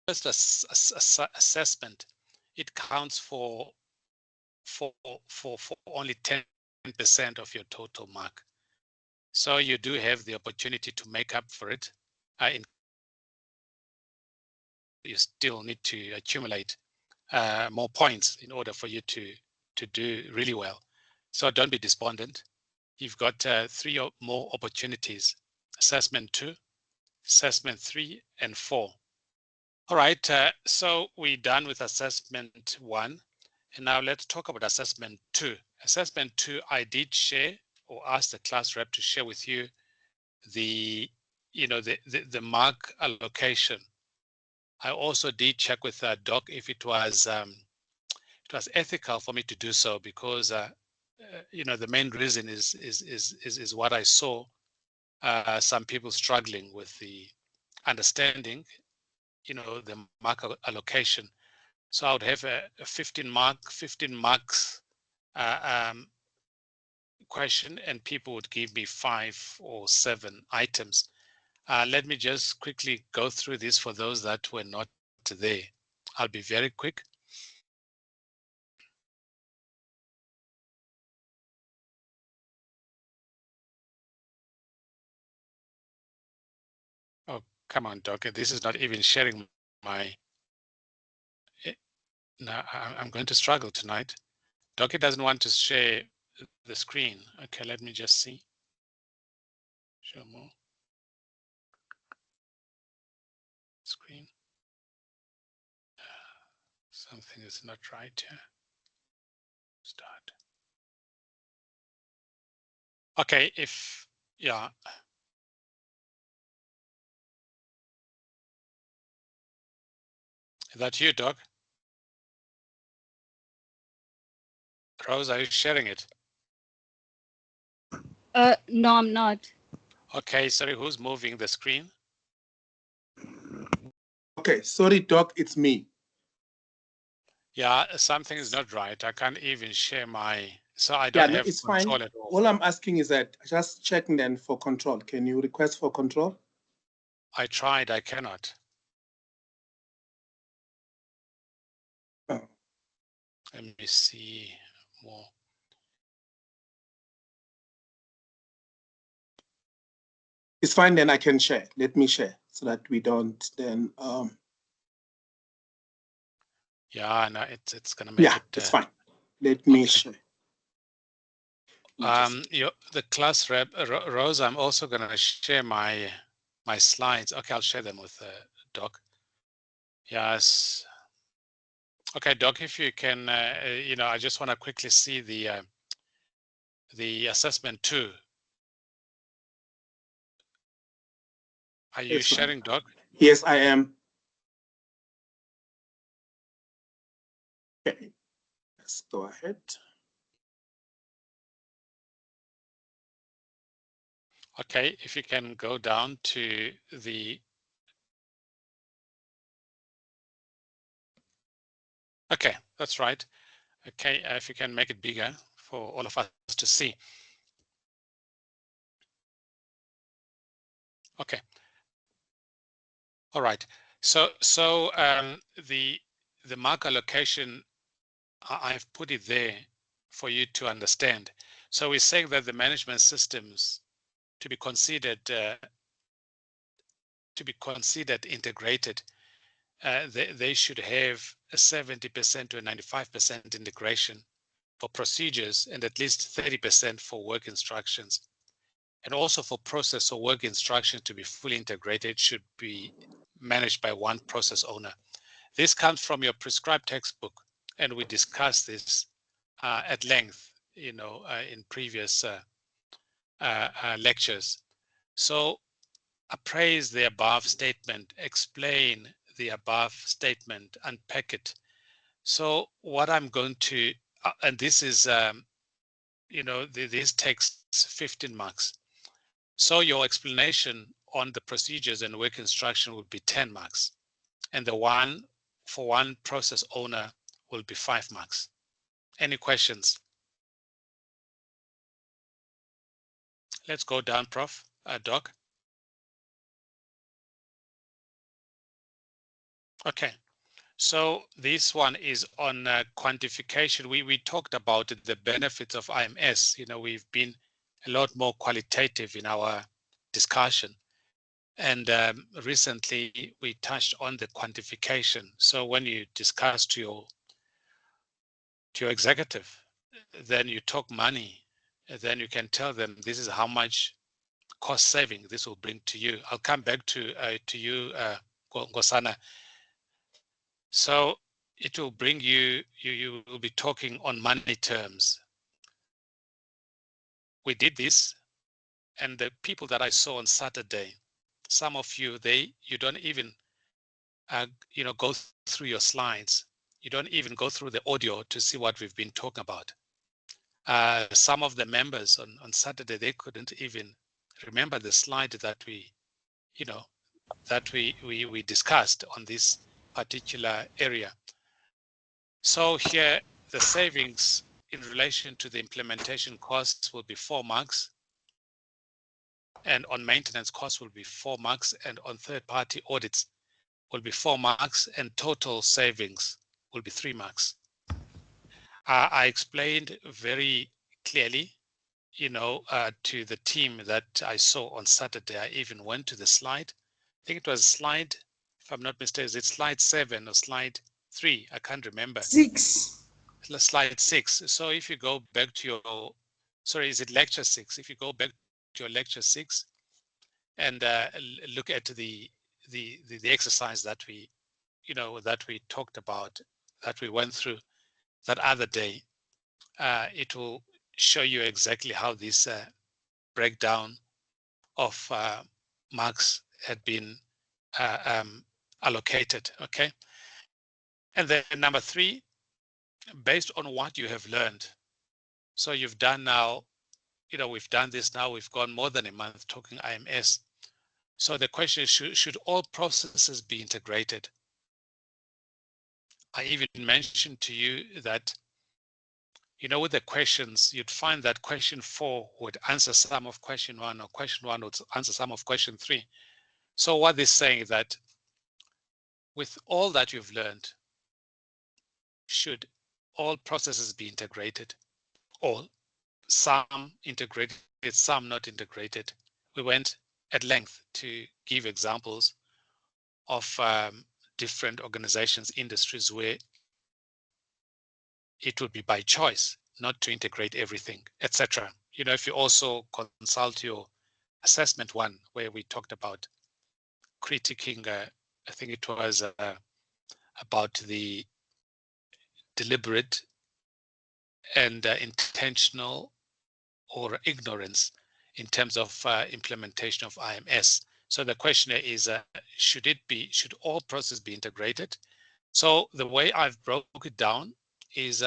first assessment, it counts for only 10% of your total mark. So you do have the opportunity to make up for it. You still need to accumulate more points in order for you to do really well. So don't be despondent. You've got 3 or more opportunities: assessment 2, assessment 3, and 4. All right, so we're done with assessment 1, and now let's talk about assessment 2. Assessment 2, I did share or ask the class rep to share with you the mark allocation. I also did check with Doc if it was ethical for me to do so, because the main reason is what I saw, some people struggling with the understanding the mark allocation. So I would have a 15 marks question, and people would give me 5 or 7 items. Let me just quickly go through this for those that were not there. I'll be very quick. Oh, come on, Doc. This is not even sharing my... No, I'm going to struggle tonight. Doc doesn't want to share the screen. Okay, let me just see. Show more. Screen. Something is not right here. Start. Okay, yeah. Is that you, Doc? Rose, are you sharing it? No, I'm not. Okay, sorry, who's moving the screen? Okay, sorry, Doc, it's me. Yeah, something is not right. I can't even share my... So I don't have control at all. All I'm asking is that just checking then for control. Can you request for control? I tried, I cannot. Oh. Let me see more. It's fine, then I can share. Let me share so that we don't then... Yeah, no, it's gonna make it... it's fine. Let me share. The class rep, Rose, I'm also gonna share my slides. Okay, I'll share them with Doc. Yes. Okay, Doc, if you can, I just want to quickly see the assessment 2. Are you sharing, Doc? Yes, I am. Okay, let's go ahead. Okay, if you can go down to the... Okay, that's right. Okay, if you can make it bigger for all of us to see. Okay. All right. So the mark allocation, I've put it there for you to understand. So we're saying that the management systems to be considered integrated, they should have a 70% to a 95% integration for procedures and at least 30% for work instructions. And also for process or work instructions to be fully integrated should be managed by one process owner. This comes from your prescribed textbook, and we discussed this at length, in previous lectures. So appraise the above statement, explain the above statement, unpack it. So what I'm going to, and this is, this takes 15 marks. So your explanation on the procedures and work instruction would be 10 marks. And the one for one process owner will be 5 marks. Any questions? Let's go down, Prof. Doc. Okay. So this one is on quantification. We talked about the benefits of IMS. You know, we've been a lot more qualitative in our discussion. And recently we touched on the quantification. So when you discuss to your executive, then you talk money, then you can tell them this is how much cost saving this will bring to you. I'll come back to you, Gosana. So it will bring you will be talking on money terms. We did this, and the people that I saw on Saturday, some of you, you don't even go through your slides. You don't even go through the audio to see what we've been talking about. Some of the members on Saturday, they couldn't even remember the slide that we discussed on this particular area. So here, the savings in relation to the implementation costs will be 4 marks, and on maintenance costs will be 4 marks, and on third-party audits will be 4 marks, and total savings will be 3 marks. I explained very clearly, to the team that I saw on Saturday. I even went to the slide. I think it was slide, if I'm not mistaken, is it slide 7 or slide 3? I can't remember. 6. Slide 6. So if you go back to your, sorry, is it lecture 6? If you go back to your lecture 6 and look at the exercise that we talked about, that we went through that other day, it will show you exactly how this breakdown of marks had been allocated. Okay. And then number 3, based on what you have learned. So you've done now, we've done this now, we've gone more than a month talking IMS. So the question is, should all processes be integrated? I even mentioned to you that, with the questions, you'd find that question 4 would answer some of question 1, or question 1 would answer some of question 3. So what they're saying is that with all that you've learned, should all processes be integrated, or some integrated, some not integrated? We went at length to give examples of different organizations, industries where it would be by choice not to integrate everything, etc. If you also consult your assessment 1, where we talked about critiquing, I think it was about the deliberate and intentional or ignorance in terms of implementation of IMS. So the question is, should all processes be integrated? So the way I've broke it down is,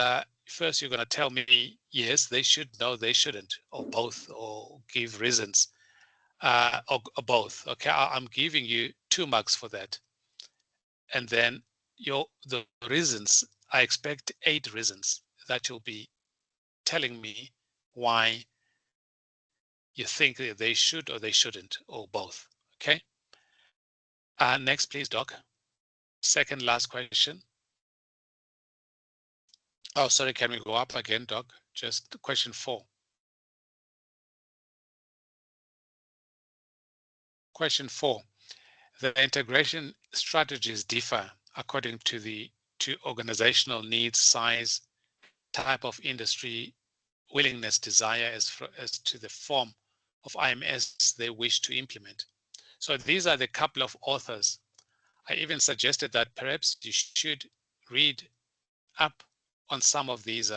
first you're going to tell me, yes, they should, no, they shouldn't, or both, or give reasons, or both. Okay, I'm giving you 2 marks for that. And then the reasons, I expect 8 reasons that you'll be telling me why you think that they should or they shouldn't, or both. Okay. Next, please, Doc. Second last question. Oh, sorry, can we go up again, Doc? Just question 4. Question 4. The integration strategies differ according to the organizational needs, size, type of industry, willingness, desire as to the form of IMS they wish to implement. So these are the couple of authors. I even suggested that perhaps you should read up on some of these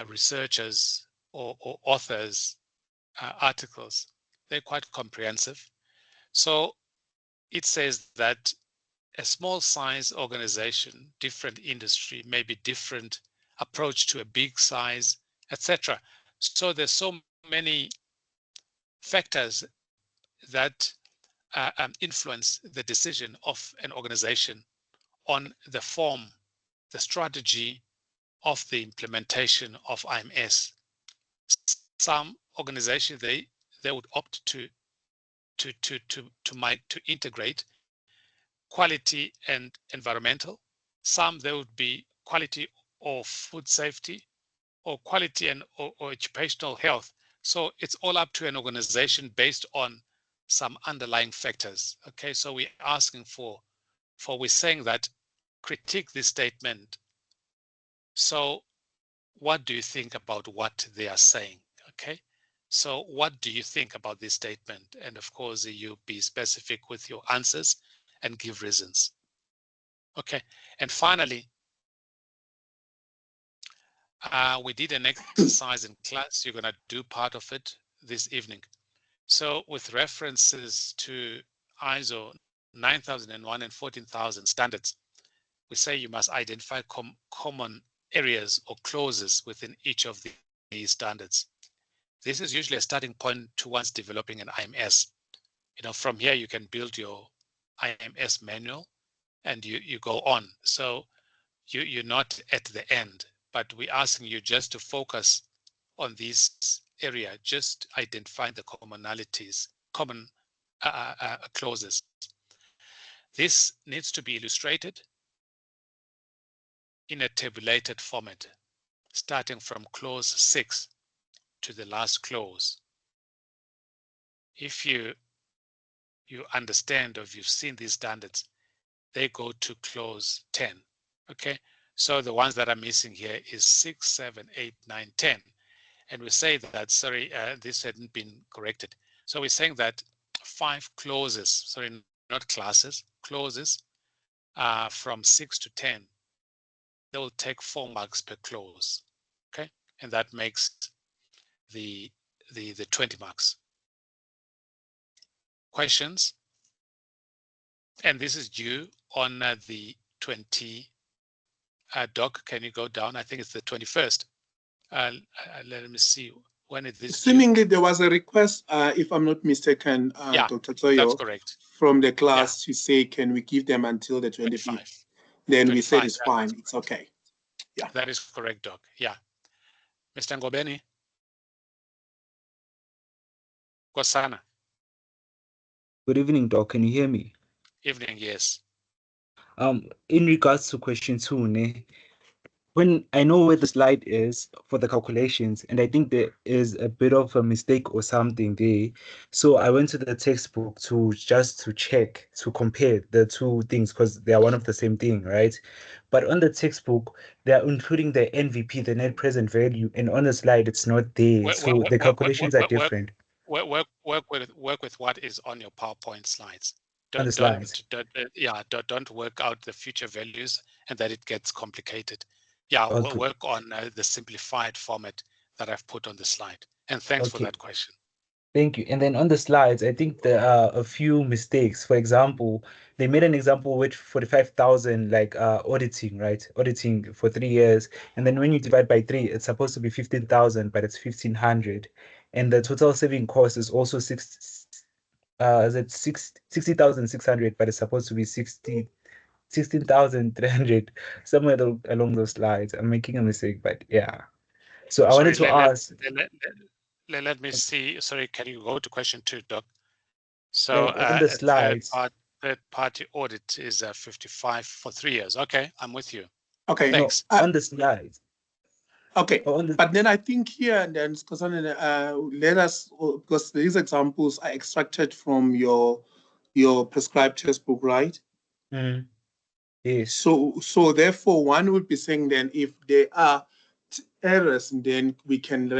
researchers or authors' articles. They're quite comprehensive. So it says that a small size organization, different industry, maybe different approach to a big size, etc. So there's so many factors that influence the decision of an organization on the form, the strategy of the implementation of IMS. Some organizations, they would opt to integrate quality and environmental. Some there would be quality or food safety, or quality and or occupational health. So it's all up to an organization based on some underlying factors. Okay, so we're asking we're saying that critique this statement. So what do you think about what they are saying? Okay, so what do you think about this statement? And of course, you be specific with your answers and give reasons. Okay, and finally, we did an exercise in class. You're going to do part of it this evening. So with references to ISO 9001 and 14,000 standards, we say you must identify common areas or clauses within each of these standards. This is usually a starting point towards developing an IMS. From here you can build your IMS manual and you go on. So you're not at the end, but we're asking you just to focus on this area, just identifying the commonalities, common clauses. This needs to be illustrated in a tabulated format, starting from clause 6 to the last clause. If you understand or if you've seen these standards, they go to clause 10. Okay, so the ones that are missing here is 6, 7, 8, 9, 10. And we say that, sorry, this hadn't been corrected. So we're saying that 5 clauses, sorry, not classes, clauses from 6 to 10, they will take 4 marks per clause, okay? And that makes the 20 marks. Questions? And this is due on the 20, Doc, can you go down? I think it's the 21st. Let me see, when is this Seemingly due? there was a request, if I'm not mistaken, Yeah, Dr. Toyo, that's correct. from the class to say, can we give them until the 25th? Then we said it's fine, it's okay. Yeah. That is correct, Doc. Yeah. Mr. Ngobeni. Kosana. Good evening, Doc. Can you hear me? Evening, yes. In regards to question 2, when I know where the slide is for the calculations, and I think there is a bit of a mistake or something there. So I went to the textbook to check, to compare the two things because they are one of the same thing, right? But on the textbook, they are including the NVP, the net present value, and on the slide, it's not there. So the calculations are different. Work with what is on your PowerPoint slides. On the slides. Don't work out the future values and that it gets complicated. Yeah, Okay. we'll work on the simplified format that I've put on the slide. And thanks for that question. Thank you. And then on the slides, I think there are a few mistakes. For example, they made an example with 45,000 like auditing, right? Auditing for 3 years. And then when you divide by 3, it's supposed to be 15,000, but it's 1,500. And the total saving cost is also 60,600, but it's supposed to be 16,300, somewhere along those lines. I'm making a mistake, but yeah. So I wanted to ask. Let me see. Sorry, can you go to question 2, Doc? So on the slides, third party audit is 55 for 3 years. Okay, I'm with you. Okay. Thanks. No, on the slides. Okay, but then I think here and then, let us, because these examples are extracted from your prescribed textbook, right? Yes. So therefore, one would be saying then if there are errors, then we can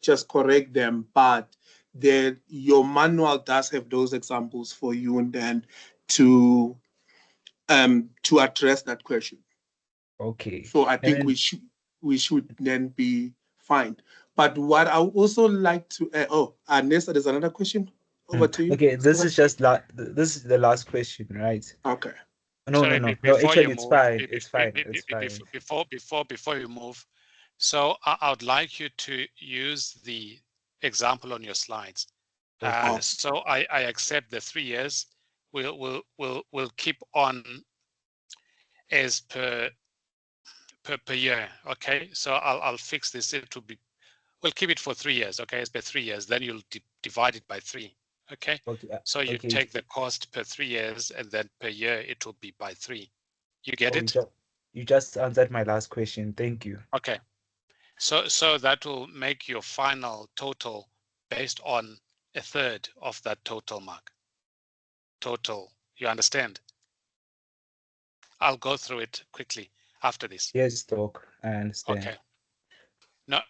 just correct them. But your manual does have those examples for you, and then to address that question. Okay. So I think we should then be fine. But what I would also like to Nesta, there's another question. Over to you. Okay, this is just this is the last question, right? Okay. No, actually, it's fine. It's fine. Before you move, so I would like you to use the example on your slides. So I accept the 3 years. We'll keep on as per year. Okay, so I'll fix this. We'll keep it for 3 years. Okay, as per 3 years. Then you'll divide it by 3. Okay. Okay. So you Okay. take the cost per 3 years, and then per year it will be by 3. You get Oh, it? you just answered my last question. Thank you. Okay. So that will make your final total based on a third of that total mark. Total. You understand? I'll go through it quickly after this. Yes, Doc, I understand. Okay. No,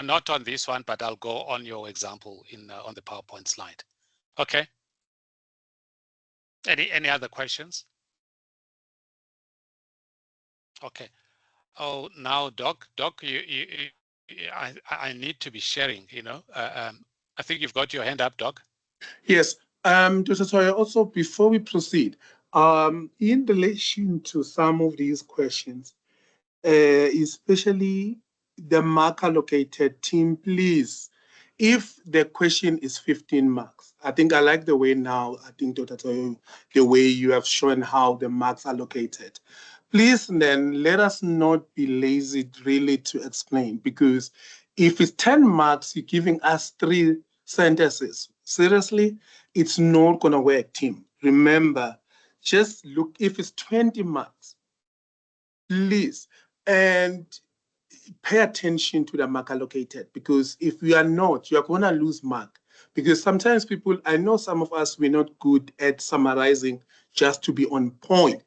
not on this one, but I'll go on your example in on the PowerPoint slide. Okay. Any other questions? Okay. Oh, now, Doc, I need to be sharing. You know, I think you've got your hand up, Doc. Yes. Dr. Toya, also before we proceed, in relation to some of these questions, especially the mark allocated team, please, if the question is 15 marks, I think I like the way now, I think Dr. Toyo, the way you have shown how the marks are allocated. Please then let us not be lazy really to explain, because if it's 10 marks, you're giving us 3 sentences. Seriously, it's not gonna work, team. Remember, just look, if it's 20 marks, please, and pay attention to the mark allocated, because if we are not, you are going to lose mark. Because sometimes people, I know some of us, we're not good at summarizing just to be on point,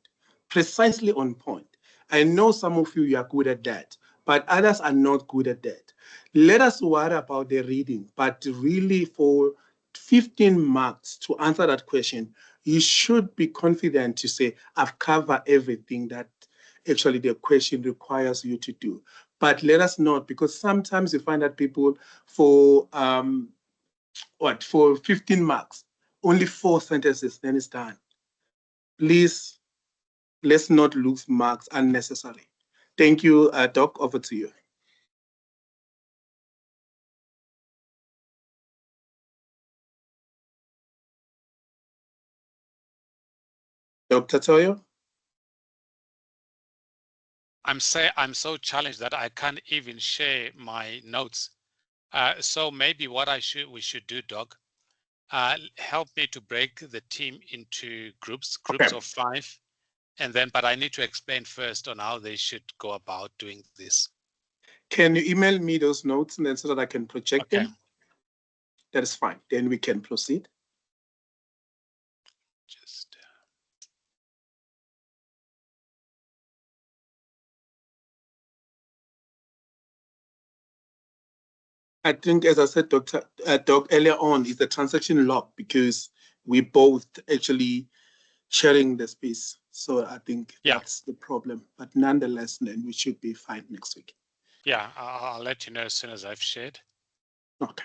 precisely on point. I know some of you are good at that, but others are not good at that. Let us worry about the reading, but really for 15 marks to answer that question, you should be confident to say, I've covered everything that actually the question requires you to do. But let us not, because sometimes you find that people for for 15 marks, only 4 sentences, then it's done. Please, let's not lose marks unnecessarily. Thank you, Doc. Over to you. Dr. Toyo? I'm so challenged that I can't even share my notes. So maybe what we should do, Doc, help me to break the team into groups Okay. of 5, and then, but I need to explain first on how they should go about doing this. Can you email me those notes and then so that I can project Okay. them? That is fine. Then we can proceed. Just I think, as I said, Dr. Doc, earlier on, is the transaction log, because we both actually sharing the space. So I think that's the problem. But nonetheless, then we should be fine next week. Yeah, I'll let you know as soon as I've shared. Okay.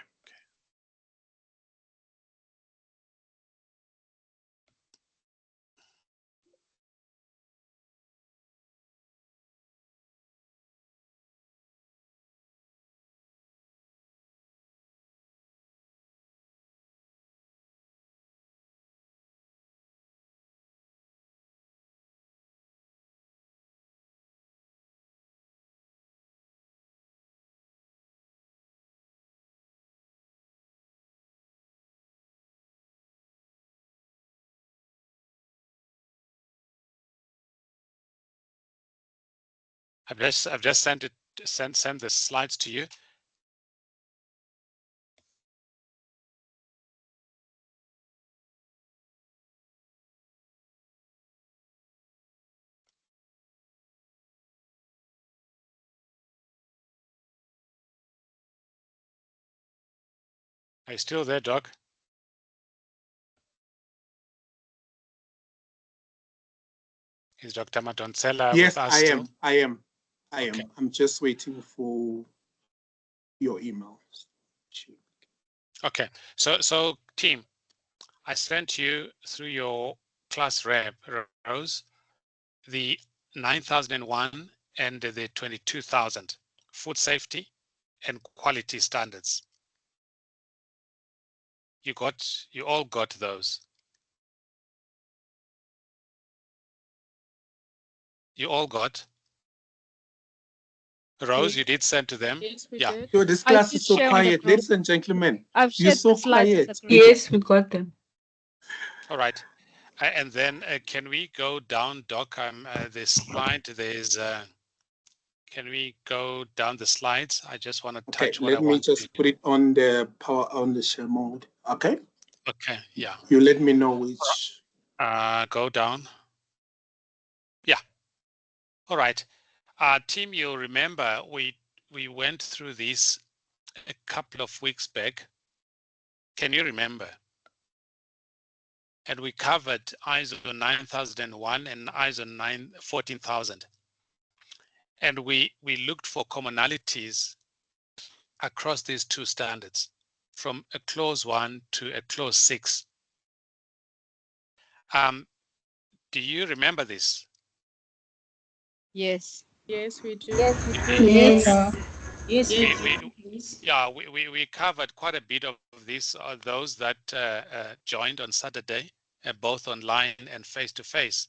I've just sent the slides to you. Are you still there, Doc? Is Dr. Madonsela Yes, with us I still? am. I am. I Okay. am. I'm just waiting for your email. Okay. So team, I sent you through your class rep rows the 9001 and the 22,000 food safety and quality standards. You all got those. You all got. Rose, you did send to them? Yes, we Yeah. did. Yo, this I class did is so share on the quiet, group. ladies and gentlemen. I've You're shared so the slides on the quiet. group. Yes, we got them. All right. And then can we go down, Doc? The slide, can we go down the slides? I just want to Okay, touch what I let me want just to. put it on the power on the share mode. Okay. Okay, yeah. You let me know which. Go down. Yeah. All right. Team, you'll remember we went through this a couple of weeks back. Can you remember? And we covered ISO 9001 and ISO 14000. And we looked for commonalities across these two standards, from a clause 1 to a clause 6. Do you remember this? Yes. Yes, we do. Yes. Yes, We covered quite a bit of this. Those that joined on Saturday, both online and face-to-face.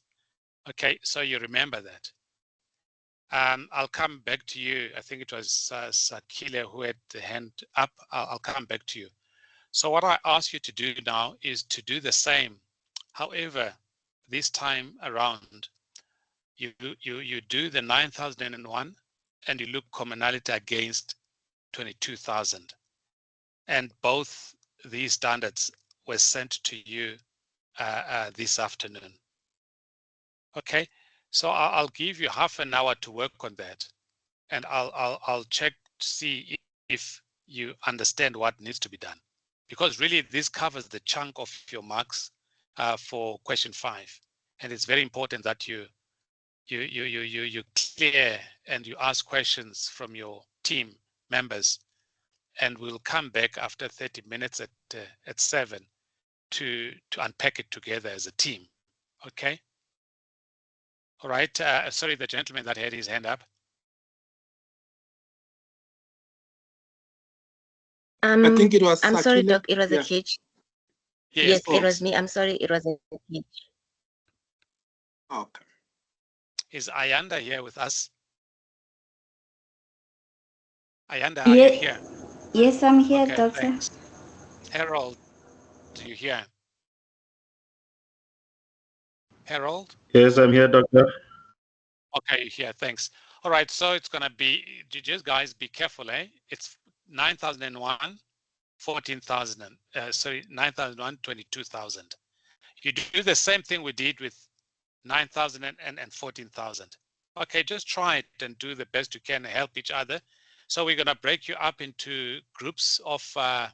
Okay, so you remember that. I'll come back to you. I think it was Sakile who had the hand up. I'll come back to you. So what I ask you to do now is to do the same. However, this time around, you do the 9001 and you look commonality against 22,000. And both these standards were sent to you this afternoon. Okay, so I'll give you half an hour to work on that, and I'll check to see if you understand what needs to be done, because really this covers the chunk of your marks for question 5, and it's very important that you clear and you ask questions from your team members, and we'll come back after 30 minutes at 7 to unpack it together as a team. Okay. All right. Sorry, the gentleman that had his hand up. I think it was I'm sorry, Sakile. Doc. It was Yeah. a glitch. Yes, Yes, it was please. me. I'm sorry. It was a glitch. Okay. Is Ayanda here with us? Ayanda, are you here? Yes, I'm here, Okay, doctor. thanks. Harold, do you hear? Harold? Yes, I'm here, doctor. Okay, here, thanks. All right, so it's gonna be, just guys, be careful, eh? It's 9001, 14,000, sorry, 9001, 22,000. You do the same thing we did with 9,000 and 14,000. Okay, just try it and do the best you can, help each other. So we're gonna break you up into groups of 5.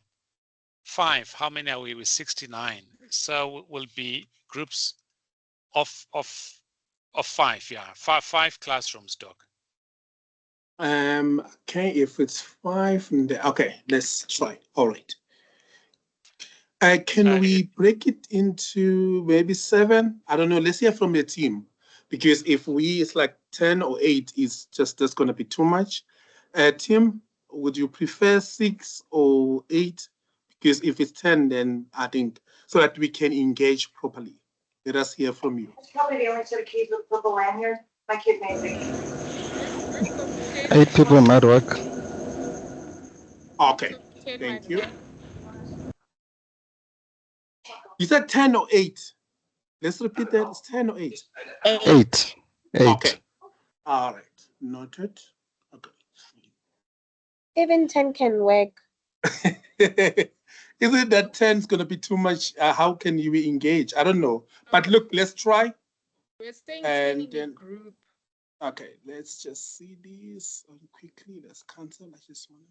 How many are we with 69? So we'll be groups of 5, yeah, five classrooms, Doc. Okay, if it's 5, okay, let's try. All right. Can we break it into maybe 7? I don't know. Let's hear from the team, because if it's like 10 or 8, it's just that's going to be too much. Tim, would you prefer 6 or 8? Because if it's 10, then I think so that we can engage properly. Let us hear from you. It's probably the only set of keys with the lanyard. My kid made the key. 8 people might work. Okay, thank you. You said 10 or 8. Let's repeat that. It's 10 or 8? 8. Okay. All right. Noted. Okay. Even 10 can work. Is it that 10 is going to be too much? How can you engage? I don't know. But look, let's try. We're staying And in group. Okay, let's just see this quickly. Let's cancel. I just want it.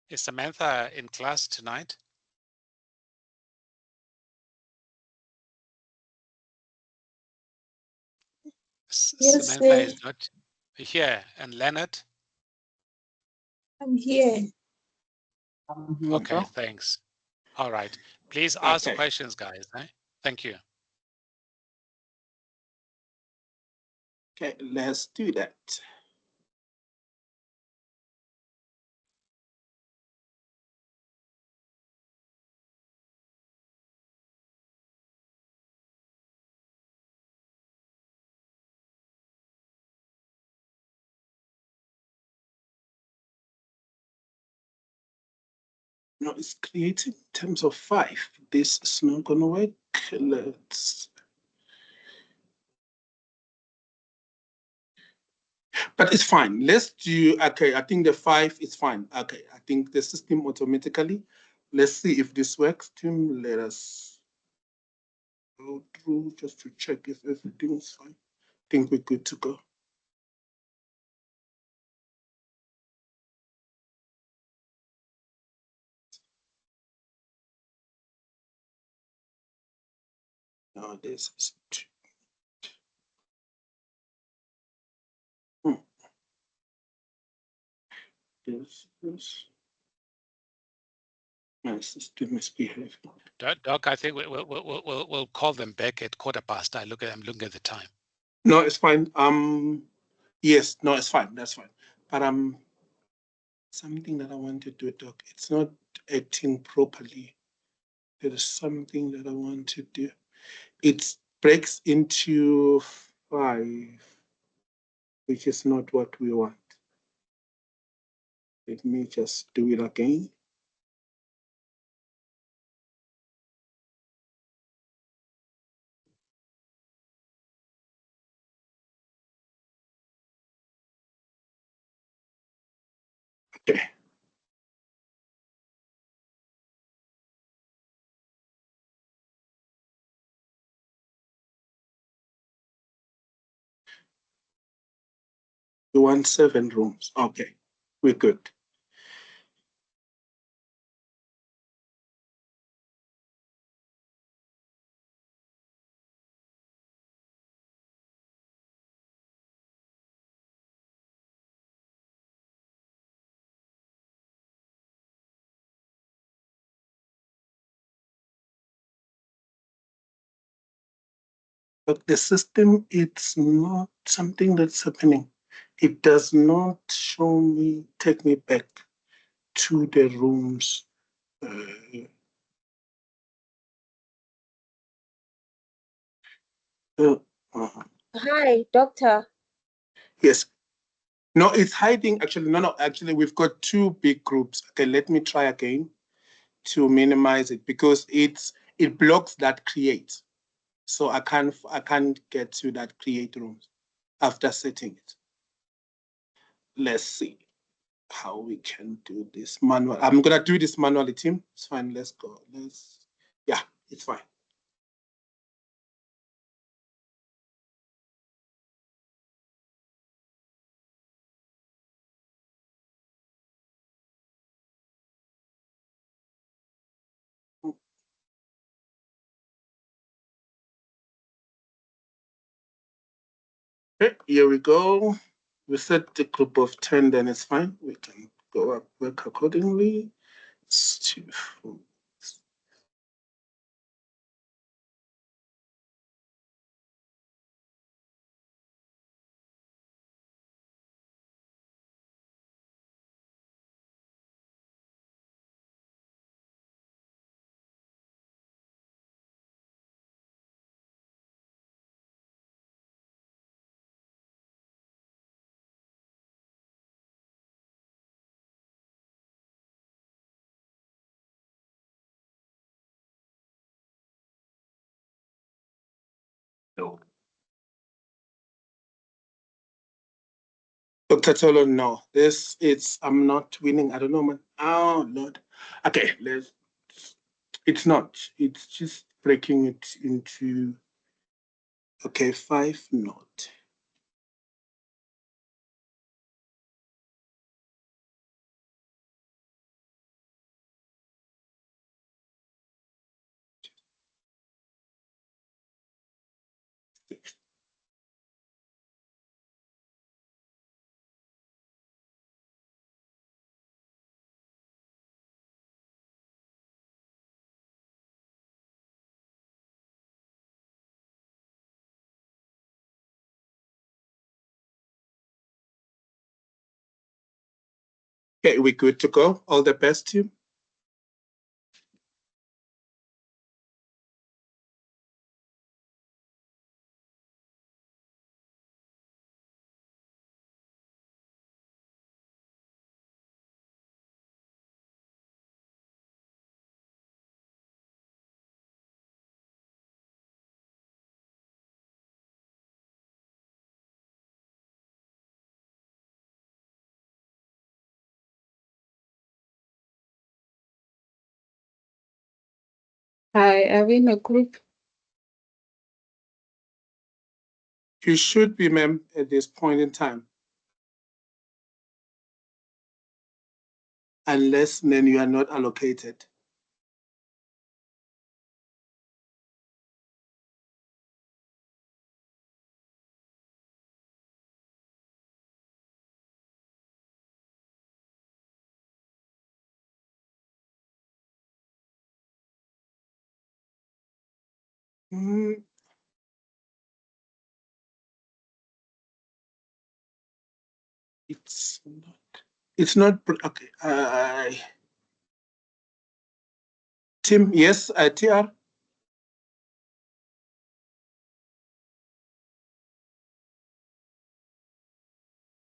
Is Samantha in class tonight? Yes, Samantha sir. is not here. And Leonard? I'm here. Okay, thanks. All right. Please ask questions, guys. Eh? Thank you. Okay, let's do that. No, it's creating in terms of 5. This is not gonna work. Let's. But it's fine. Let's do, okay, I think the 5 is fine. Okay, I think the system automatically. Let's see if this works, Tim. Let us go through just to check if everything is fine. I think we're good to go. Now this is 2. This. My system is behaving. Doc, I think we'll call them back at 1:15. I'm looking at the time. No, it's fine. Yes, no, it's fine. That's fine. But something that I want to do, Doc. It's not acting properly. There is something that I want to do. It breaks into 5, which is not what we want. Let me just do it again. Okay. We want 7 rooms. Okay, we're good. But the system, it's not something that's happening. It does not show me, take me back to the rooms. Hi, doctor. Yes. No, it's hiding. Actually, no. Actually, we've got 2 big groups. Okay, let me try again to minimize it because it blocks that create. So I can't get to that create rooms after setting it. Let's see how we can do this manual. I'm gonna do this manually, team. It's fine. Let's go. Yeah, it's fine. Okay, here we go. We set the group of 10, then it's fine. We can go up, work accordingly. It's 2, 4. No. Dr. Tolo, no. I'm not winning. I don't know, man. Oh, Lord. Okay, it's not. It's just breaking it into, okay, 5 not. Okay, we good to go. All the best, team. Hi, are we in a group? You should be, ma'am, at this point in time. Unless then you are not allocated. Mm. It's not, okay. Tim, yes, TR.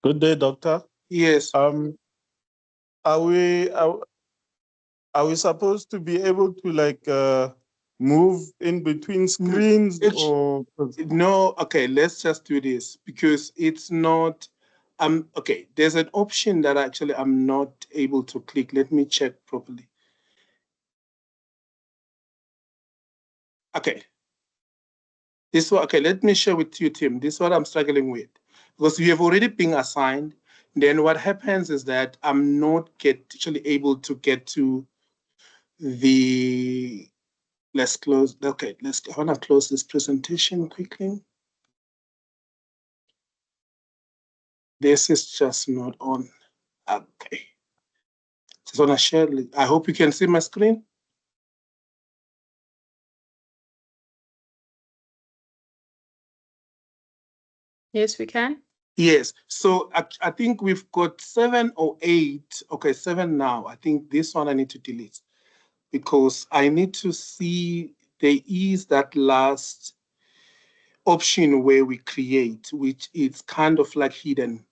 Good day, doctor. Yes. Are we supposed to be able to like move in between screens or? No, okay, let's just do this because it's not, okay, there's an option that actually I'm not able to click. Let me check properly. Okay. This one, okay, let me share with you, Tim. This is what I'm struggling with. Because you have already been assigned. Then what happens is that I'm not actually able to get to the, let's close, okay, I wanna close this presentation quickly. This is just not on, okay. Just wanna share, I hope you can see my screen. Yes, we can. Yes, so I think we've got 7 or 8, okay, 7 now. I think this one I need to delete because I need to see there is that last option where we create, which is kind of like hidden.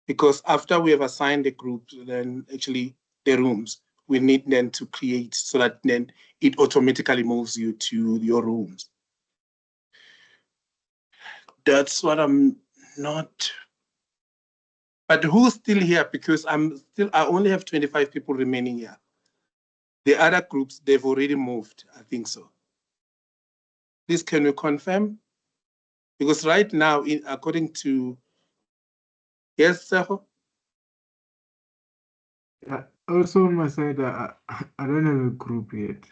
Because after we have assigned the groups, then actually the rooms, we need then to create so that then it automatically moves you to your rooms. That's what I'm not. But who's still here? Because I only have 25 people remaining here. The other groups, they've already moved. I think so. Please, can you confirm? Because right now, according to, yes, Seho? Also on my side, I don't have a group yet.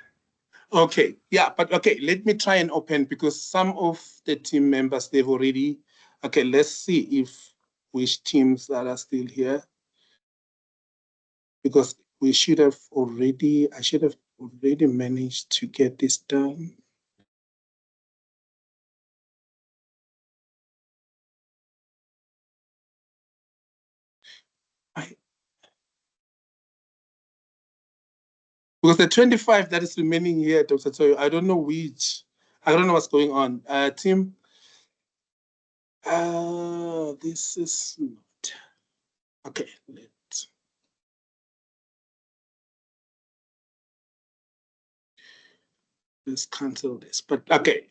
Okay, yeah, but okay, let me try and open because some of the team members, they've already, okay, let's see if which teams that are still here. Because I should have already managed to get this done. Because the 25 that is remaining here, Dr. Toyo, I don't know which, I don't know what's going on. Team, this is not, okay, let's cancel this, but okay.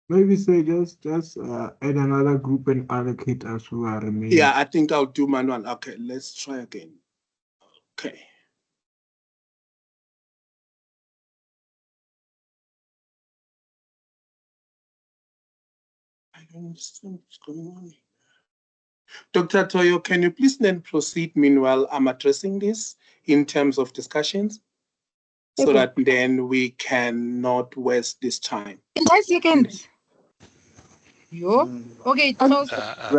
Maybe say just add another group and allocate us who are remaining. Yeah, I think I'll do manual. Okay, let's try again. Okay. I don't understand what's going on. Dr. Toyo, can you please then proceed meanwhile I'm addressing this in terms of discussions so that then we cannot waste this time. 10 seconds. Yo. Okay, close.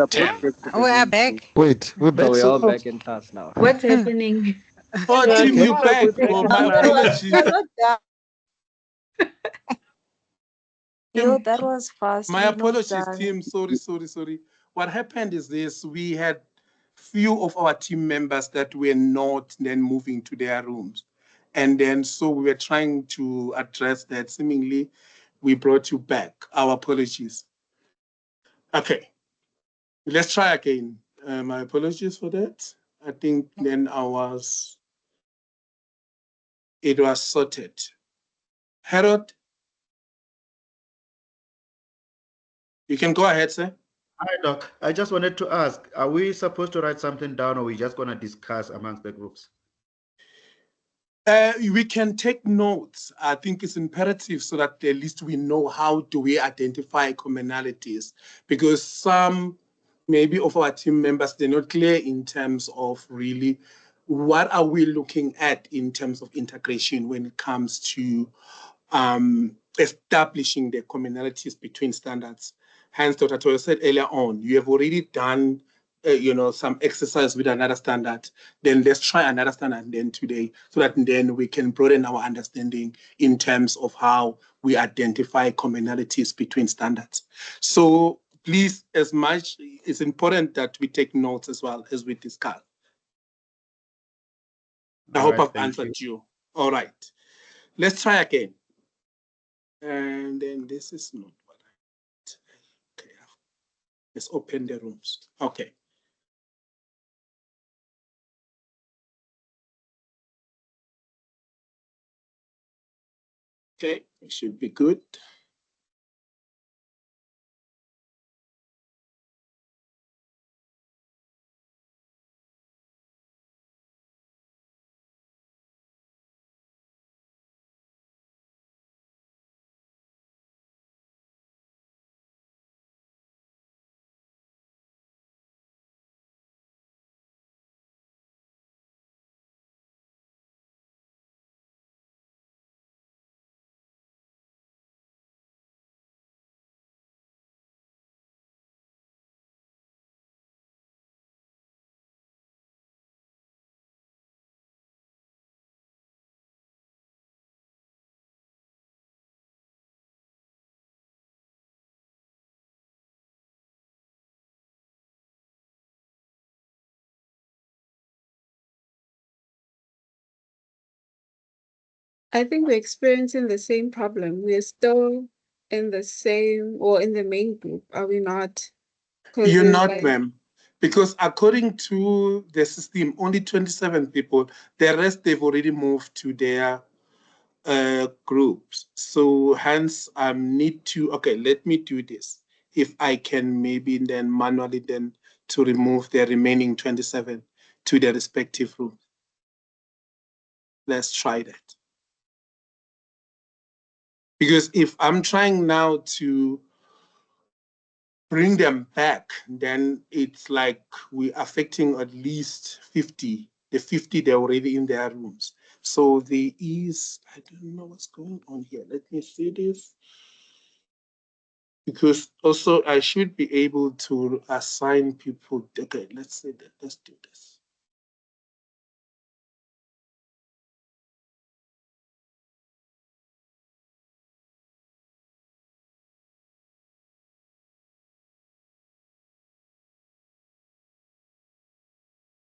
Tim, We are back. Wait, we're back. So we're So all back in class now. What's happening? Oh, Tim, you back. Oh, my apologies. Yo, that was fast. My We're not apologies, done. Tim. Sorry. What happened is this: we had few of our team members that were not then moving to their rooms, and then so we were trying to address that. Seemingly, we brought you back. Our apologies. Okay, let's try again. My apologies for that. I think then it was sorted. Harold, you can go ahead, sir. Hi, Doc. I just wanted to ask, are we supposed to write something down or we just going to discuss amongst the groups? We can take notes. I think it's imperative so that at least we know how do we identify commonalities, because some maybe of our team members, they're not clear in terms of really what are we looking at in terms of integration when it comes to establishing the commonalities between standards. Hence, Dr. Toyo said earlier on, you have already done some exercise with another standard. Then let's try another standard then today, so that then we can broaden our understanding in terms of how we identify commonalities between standards. So please, as much, it's important that we take notes as well as we discuss. I hope I've answered you. All right. Let's try again. And then this is not what I want. Okay. Let's open the rooms. Okay. Okay, it should be good. I think we're experiencing the same problem. We're still in the same or in the main group, are we not? You're not, ma'am. Because according to the system, only 27 people, the rest they've already moved to their groups. So hence need to, okay, let me do this. If I can maybe then manually then to remove the remaining 27 to their respective rooms. Let's try that. Because if I'm trying now to bring them back, then it's like we're affecting at least 50. The 50, they're already in their rooms. So there is, I don't know what's going on here. Let me see this. Because also I should be able to assign people. Okay, let's say that. Let's do this.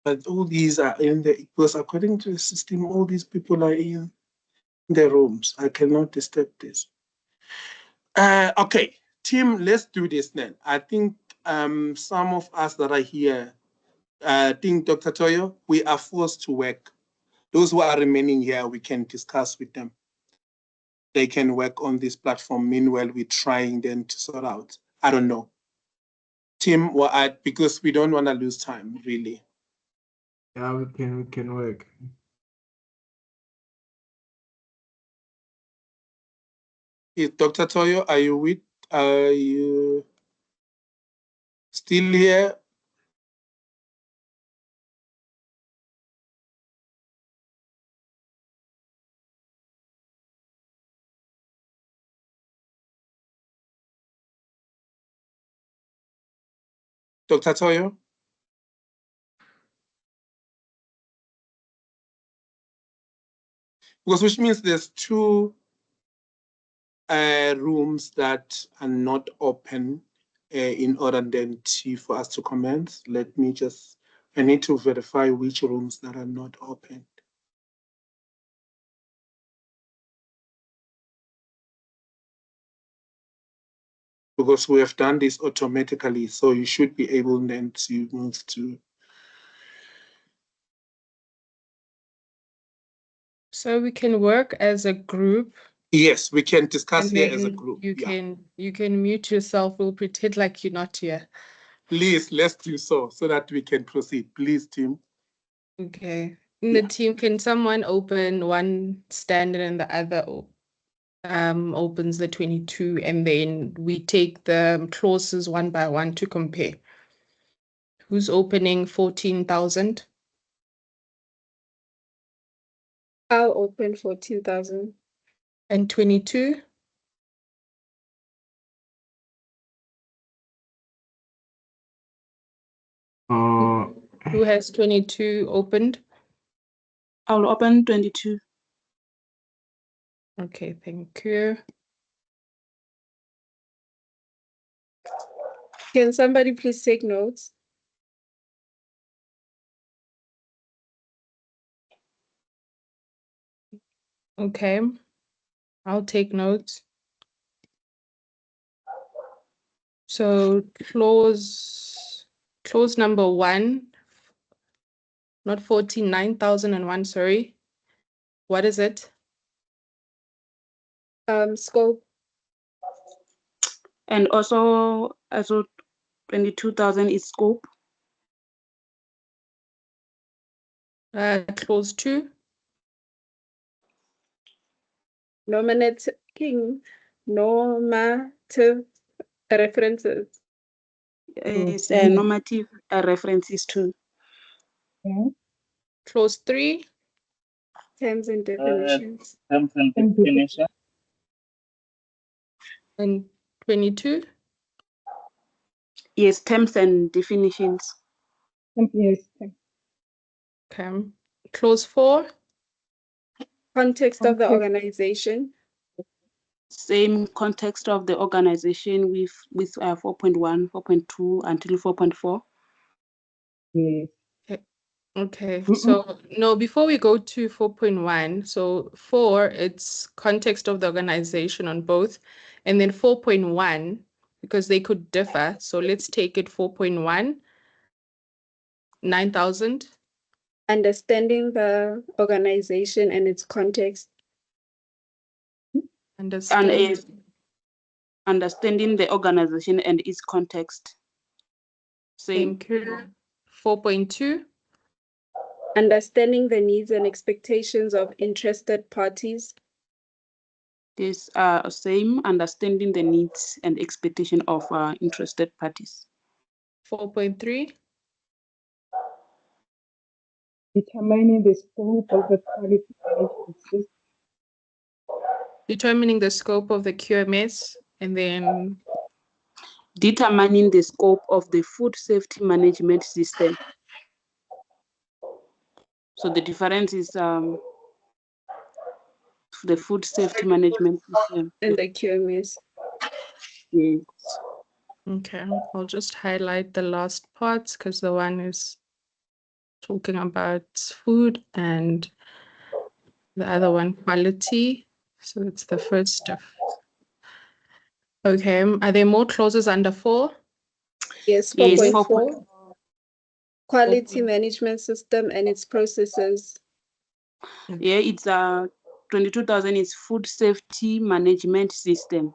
But all these are in the, because according to the system, all these people are in the rooms. I cannot disturb this. Okay, team, let's do this then. I think some of us that are here, I think Dr. Toyo, we are forced to work. Those who are remaining here, we can discuss with them. They can work on this platform. Meanwhile, we're trying then to sort out. I don't know. Team, because we don't want to lose time, really. Yeah, we can work. Dr. Toyo, are you still here? Dr. Toyo? Because which means there's two rooms that are not open in order then for us to commence. Let me just, I need to verify which rooms that are not open. Because we have done this automatically, so you should be able then to move to. So we can work as a group. Yes, we can discuss And here as a then group. you can mute yourself. We'll pretend like you're not here. Please, let's do so that we can proceed. Please, team. Okay. In the Yeah. team, can someone open one standard and the other opens the 22, and then we take the clauses one by one to compare? Who's opening 14,000? I'll open 14,000. And 22? Who has 22 opened? I'll open 22. Okay, thank you. Can somebody please take notes? Okay, I'll take notes. So clause number 1, not 49,001, sorry. What is it? Scope. And also 22,000 is scope. Clause 2. Normative references. Is a normative references too. Okay. Clause 3. Terms and definitions. Terms and definition. And 22. Yes, terms and definitions. Yes. Okay. Clause 4. Context of the organization. Same context of the organization with 4.1, 4.2 until 4.4. Yes. Okay, so no, before we go to 4.1, so 4, it's context of the organization on both, and then 4.1, because they could differ. So let's take it 4.1, 9,000. Understanding the organization and its context. Understanding the organization and its context. Same. Thank you. 4.2. Understanding the needs and expectations of interested parties. This same, understanding the needs and expectation of interested parties. 4.3. Determining the scope of the quality management system. Determining the scope of the QMS, and then determining the scope of the food safety management system. So the difference is the food safety management system and the QMS. Yes. okay, I'll just highlight the last parts because the one is talking about food and the other one quality. So it's the first stuff. Okay, are there more clauses under 4? Yes, 4.4. Quality management system and its processes. Yeah, it's 22,000 is food safety management system.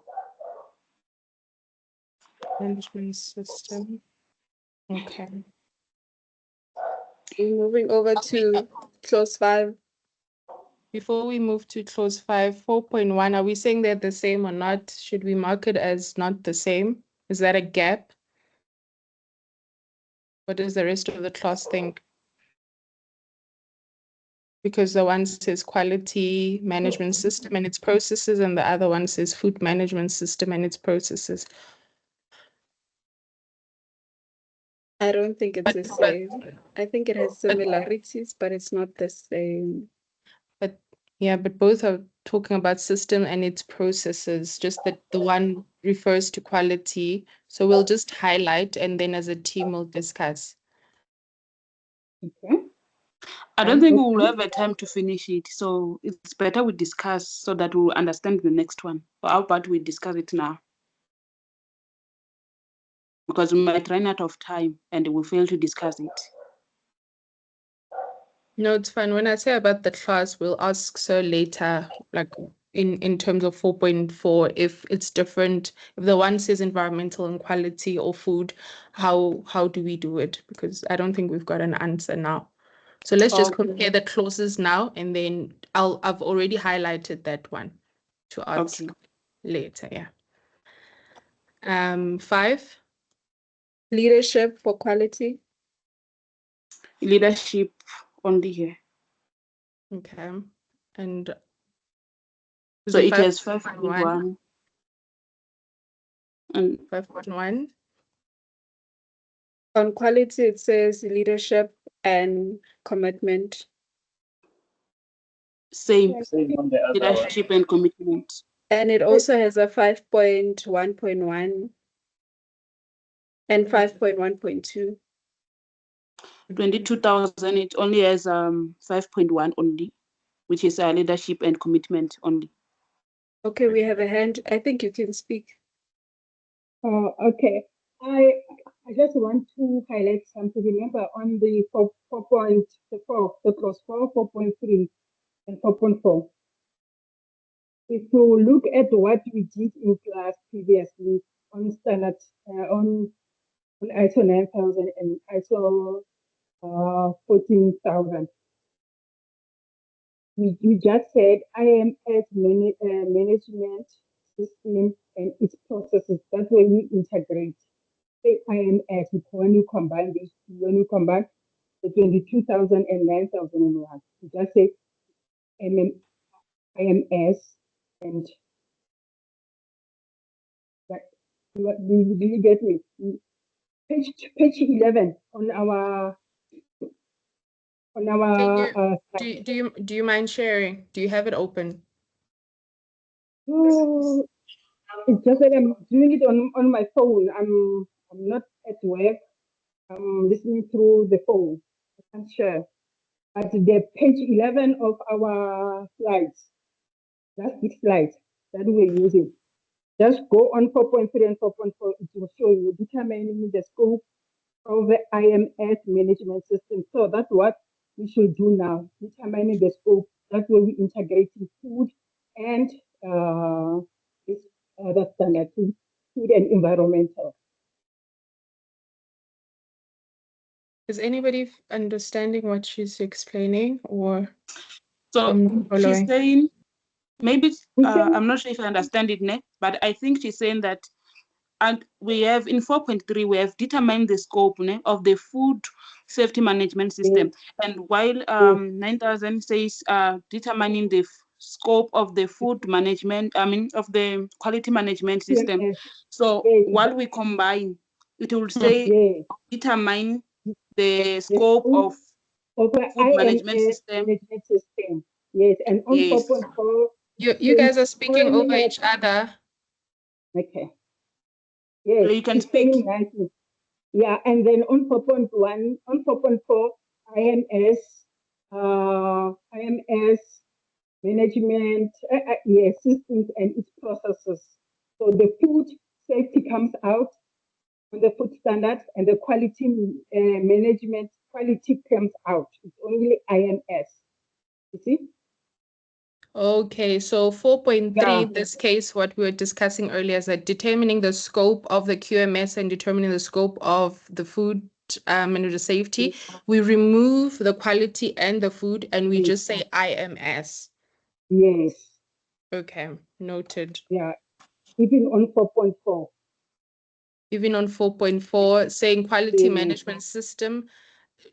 Management system. Okay. We're moving over to clause 5. Before we move to clause 5, 4.1, are we saying they're the same or not? Should we mark it as not the same? Is that a gap? What does the rest of the clause think? Because the one says quality management system and its processes, and the other one says food management system and its processes. I don't think it's the same. I think it has similarities, but it's not the same. But yeah, but both are talking about system and its processes, just that the one refers to quality. So we'll just highlight and then as a team we'll discuss. Okay. I don't think we'll have a time to finish it. So it's better we discuss so that we'll understand the next one. Or how about we discuss it now? Because we might run out of time and we'll fail to discuss it. No, it's fine. When I say about the class, we'll ask Sir later, like in terms of 4.4, if it's different, if the one says environmental and quality or food, how do we do it? Because I don't think we've got an answer now. So let's just Okay. compare the clauses now, and then I've already highlighted that one to ask Okay. later. Yeah. 5. Leadership for quality. Leadership only here. Okay. And is So it it has 5.1? 5.1 and 5.1. On quality, it says leadership and commitment. same leadership and commitment. And it also has a 5.1.1 and 5.1.2. 22,000, it only has 5.1 only, which is leadership and commitment only. Okay, we have a hand. I think you can speak. Okay. I just want to highlight something. Remember on the 4.4, the clause 4.3, and 4.4. If you look at what we did in class previously on standard, on ISO 9000 and ISO 14,000, we just said IMS management system and its processes. That's where we integrate. Say IMS, when you combine this, when you combine the 22,000 and 9,001, you just say IMS and that. Do you get me? Page 11 on our Do you mind sharing? Do you have it open? Oh, it's just that I'm doing it on my phone. I'm not at work. I'm listening through the phone. I can't share. At the page 11 of our slides, that's the slide that we're using. Just go on 4.3 and 4.4. It will show you determining the scope of the IMS management system. So that's what we should do now, determining the scope. That's where we integrating food and this other standard, food and environmental. Is anybody understanding what she's explaining, or So she's following? saying, maybe I'm not sure if I understand it, but I think she's saying that, and we have in 4.3 we have determined the scope of the food safety management system, and while 9,000 says determining the scope of the food management, of the quality management system. So while we combine, it will say determine the scope of the food management IMS system. management system. Yes, and on Yes. 4.4. You guys are speaking over each other. Okay. Yes, So you can it's speak. saying nicely. Yeah, and then on 4.1, on 4.4, IMS management, yes, systems and its processes. So the food safety comes out on the food standards, and the quality management quality comes out. It's only IMS. You see? Okay, so 4.3, Yeah. this case, what we were discussing earlier is that determining the scope of the QMS and determining the scope of the food and the safety, we remove the quality and the food, and we just say IMS. Yes. Okay, noted. Yeah, even on 4.4. Even on 4.4, saying quality management system.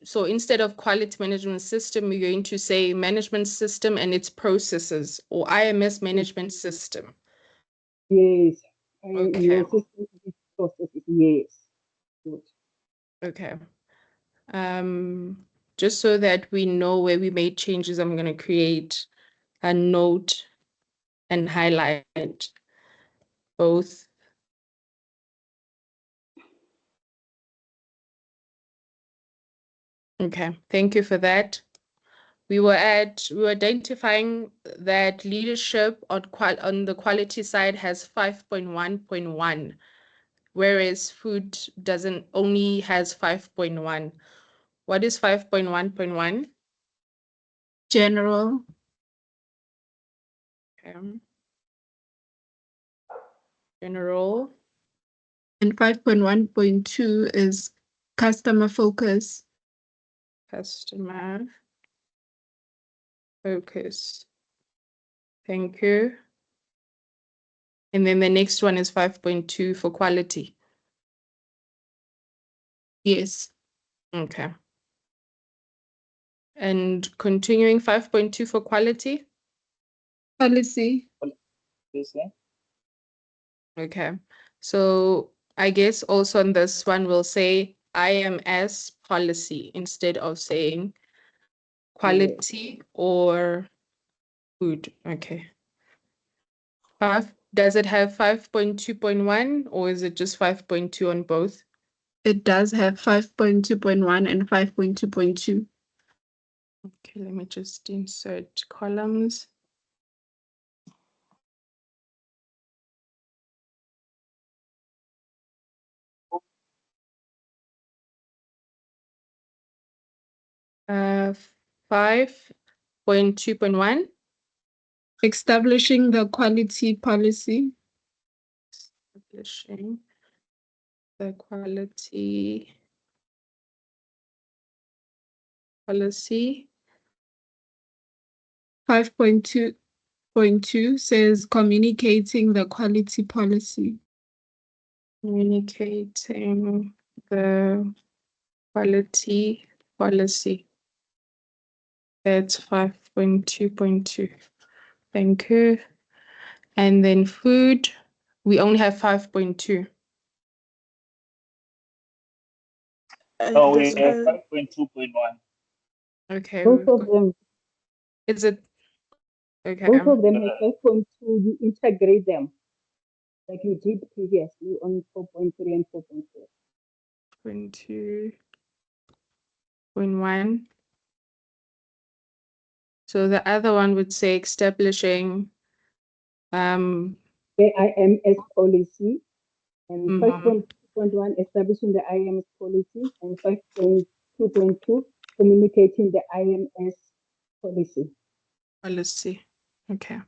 So instead of quality management system, we're going to say management system and its processes, or IMS management system. Yes. Okay. Yes, its processes. Yes. Good. Okay. Just so that we know where we made changes, I'm going to create a note and highlight both. Okay, thank you for that. We were identifying that leadership on the quality side has 5.1.1, whereas food only has 5.1. What is 5.1.1? General. Okay. General. And 5.1.2 is customer focus. Customer focus. Thank you. And then the next one is 5.2 for quality. Yes. Okay. And continuing 5.2 for quality. Policy. Okay. So I guess also on this one, we'll say IMS policy instead of saying quality or food. Okay. Does it have 5.2.1 or is it just 5.2 on both? It does have 5.2.1 and 5.2.2. Okay, let me just insert columns. Uh, 5.2.1. Establishing the quality policy. Establishing the quality policy. 5.2.2 says communicating the quality policy. Communicating the quality policy. That's 5.2.2. Thank you. And then food, we only have 5.2. Oh, we have 5.2.1. Okay. Both of them. Is it? Okay. Both of them have 5.2. You integrate them like you did previously on 4.3 and 4.4. 2.1. So the other one would say establishing the IMS policy, and Mhm. 5.2.1 establishing the IMS policy, and 5.2.2 communicating the IMS policy. Policy. Okay.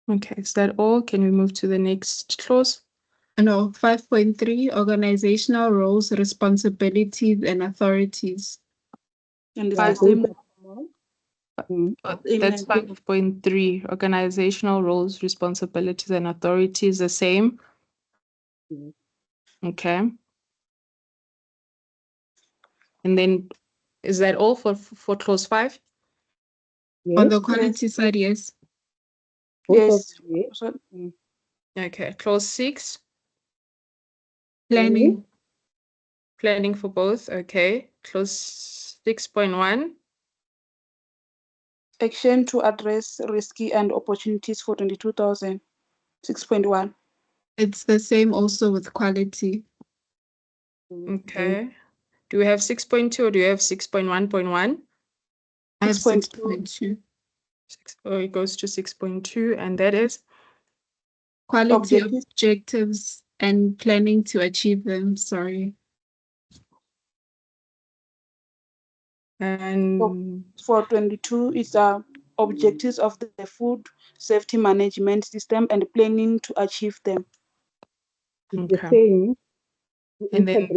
Okay, is that all? Can we move to the next clause? No, 5.3, organizational roles, responsibilities, and authorities. And it's Five. the same. That's 5.3. Organizational roles, responsibilities, and authorities, the same. Okay. And then is that all for clause 5? On the quality side, yes. Yes. Okay. Clause 6. Planning. Planning for both. Okay. Clause 6.1. Action to address risky and opportunities for 22,000. 6.1. It's the same also with quality. Okay. Do we have 6.2 or do you have 6.1.1? I have 6.2. Oh, it goes to 6.2, and that is Quality objectives and planning to achieve them. Sorry. And for 22, it's objectives of the food safety management system and planning to achieve them. It's the same. And then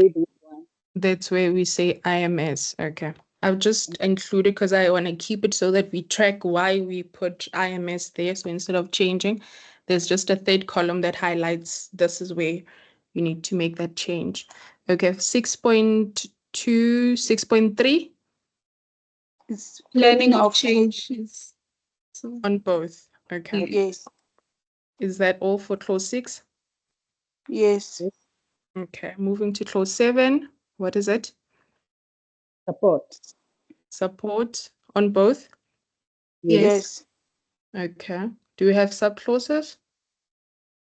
that's where we say IMS. Okay. I've just included because I want to keep it so that we track why we put IMS there. So instead of changing, there's just a third column that highlights this is where you need to make that change. Okay, 6.2, 6.3. It's Planning of changes. On both. Okay. Yes. Is that all for clause 6? Yes. Okay, moving to clause 7. What is it? Support. Support on both? Yes. Okay. Do we have subclauses?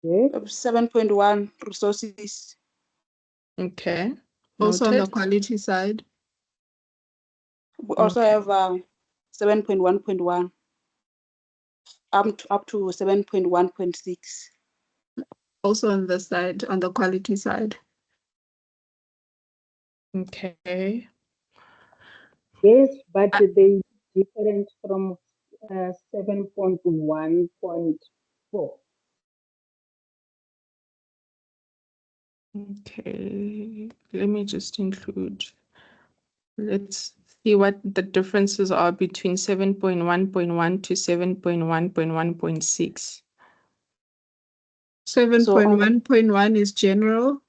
Yes. 7.1 resources. Okay. Also on the Noted. quality side. We also have 7.1.1 up to 7.1.6. Also on the side, on the quality side. Okay. Yes, but they different from 7.1.4. Okay, let me just include. Let's see what the differences are between 7.1.1 to 7.1.1.6. 7.1.1 is general.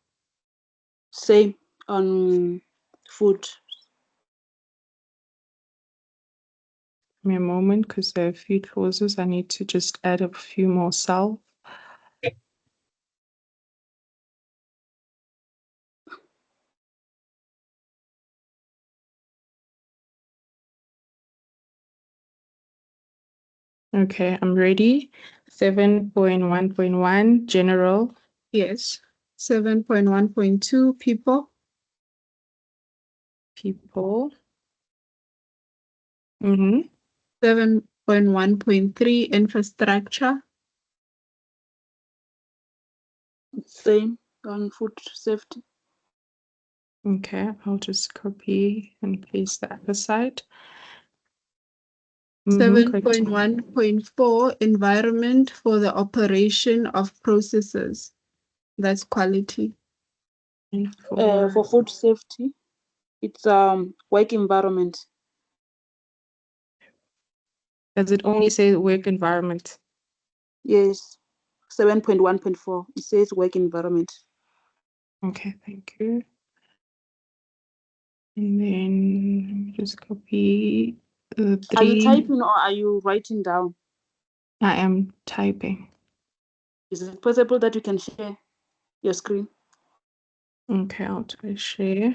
Same on food. Give me a moment because there are a few clauses. I need to just add a few more cells. Okay, I'm ready. 7.1.1 general. Yes. 7.1.2 people. People. 7.1.3 infrastructure. Same on food safety. Okay, I'll just copy and paste the other side. 7.1.4 environment for the operation of processes. That's quality. For food safety, it's work environment. Does it only say work environment? Yes, 7.1.4. It says work environment. Okay, thank you. And then let me just copy the Are you three. typing or are you writing down? I am typing. Is it possible that you can share your screen? Okay, I'll try share.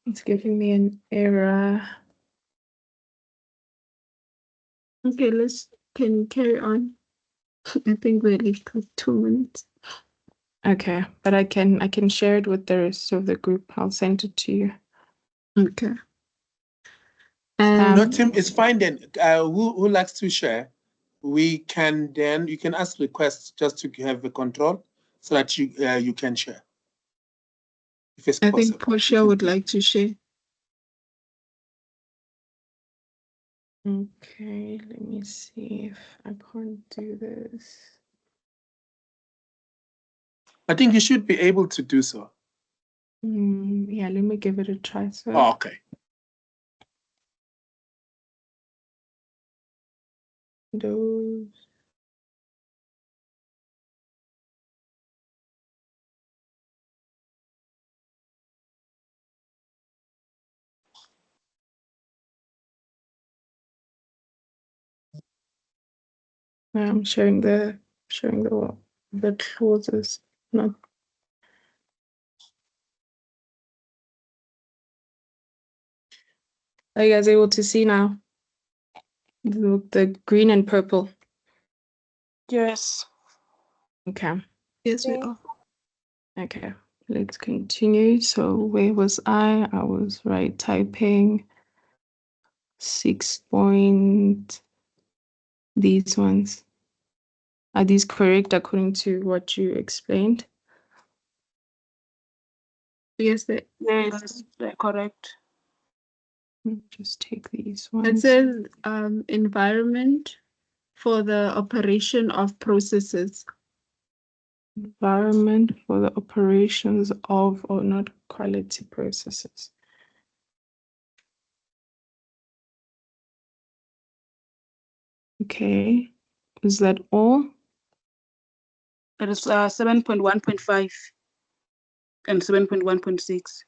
It's giving me an error. Okay, can you carry on? I think we're left with 2 minutes. Okay, but I can share it with the rest of the group. I'll send it to you. Okay. No, Tim, it's fine then. Who likes to share? We can then, you can ask requests just to have the control so that you can share. If it's possible. I think Portia would like to share. Okay, let me see if I can't do this. I think you should be able to do so. Yeah, let me give it a try. So. Oh, okay. Those. I'm sharing the clauses, not. Are you guys able to see now? The green and purple. Yes. Okay. Yes, we are. Okay, let's continue. So where was I? I was right typing 6 point. These ones. Are these correct according to what you explained? Yes, they're correct. Just take these ones. It says environment for the operation of processes. Environment for the operations of or not quality processes. Okay, is that all? It is 7.1.5 and 7.1.6.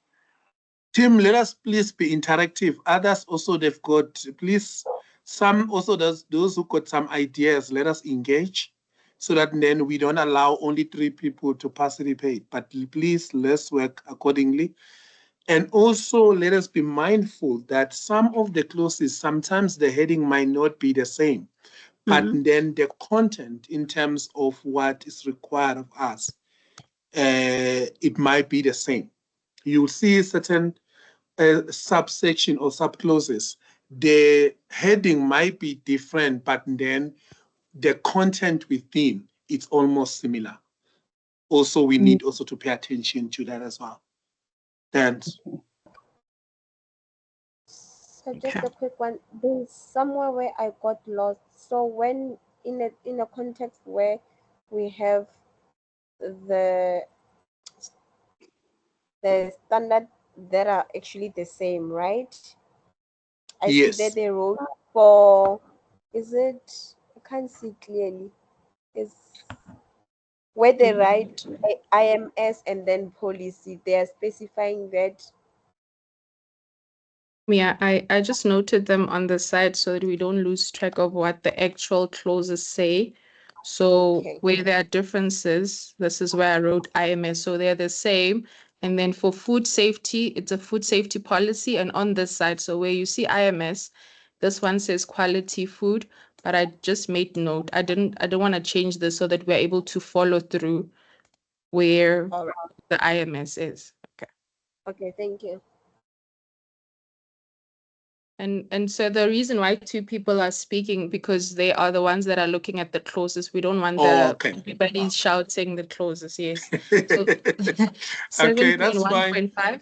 Tim, let us please be interactive. Others also, they've got, please, some also those who got some ideas, let us engage so that then we don't allow only 3 people to participate, but please, let's work accordingly. And also let us be mindful that some of the clauses, sometimes the heading might not be the same, but then the content in terms of what is required of us, it might be the same. You'll see certain subsection or subclauses the heading might be different, but then the content within it's almost similar. Also, we need also to pay attention to that as well. Thanks. So just a quick one. There's somewhere where I got lost. So when in a context where we have the standard that are actually the same, right? I see Yes. that they wrote for, is it, I can't see clearly. Is where they write IMS and then policy, they are specifying that. Yeah, I just noted them on the side so that we don't lose track of what the actual clauses say. So Okay. where there are differences, this is where I wrote IMS. So they're the same. And then for food safety, it's a food safety policy. And on this side, so where you see IMS, this one says quality food, but I just made note. I don't want to change this so that we're able to follow through where All right. the IMS is. Okay. Okay, thank you. And so the reason why two people are speaking, because they are the ones that are looking at the clauses. We don't want everybody shouting the clauses. Yes. So Okay, that's fine. 7.1.5.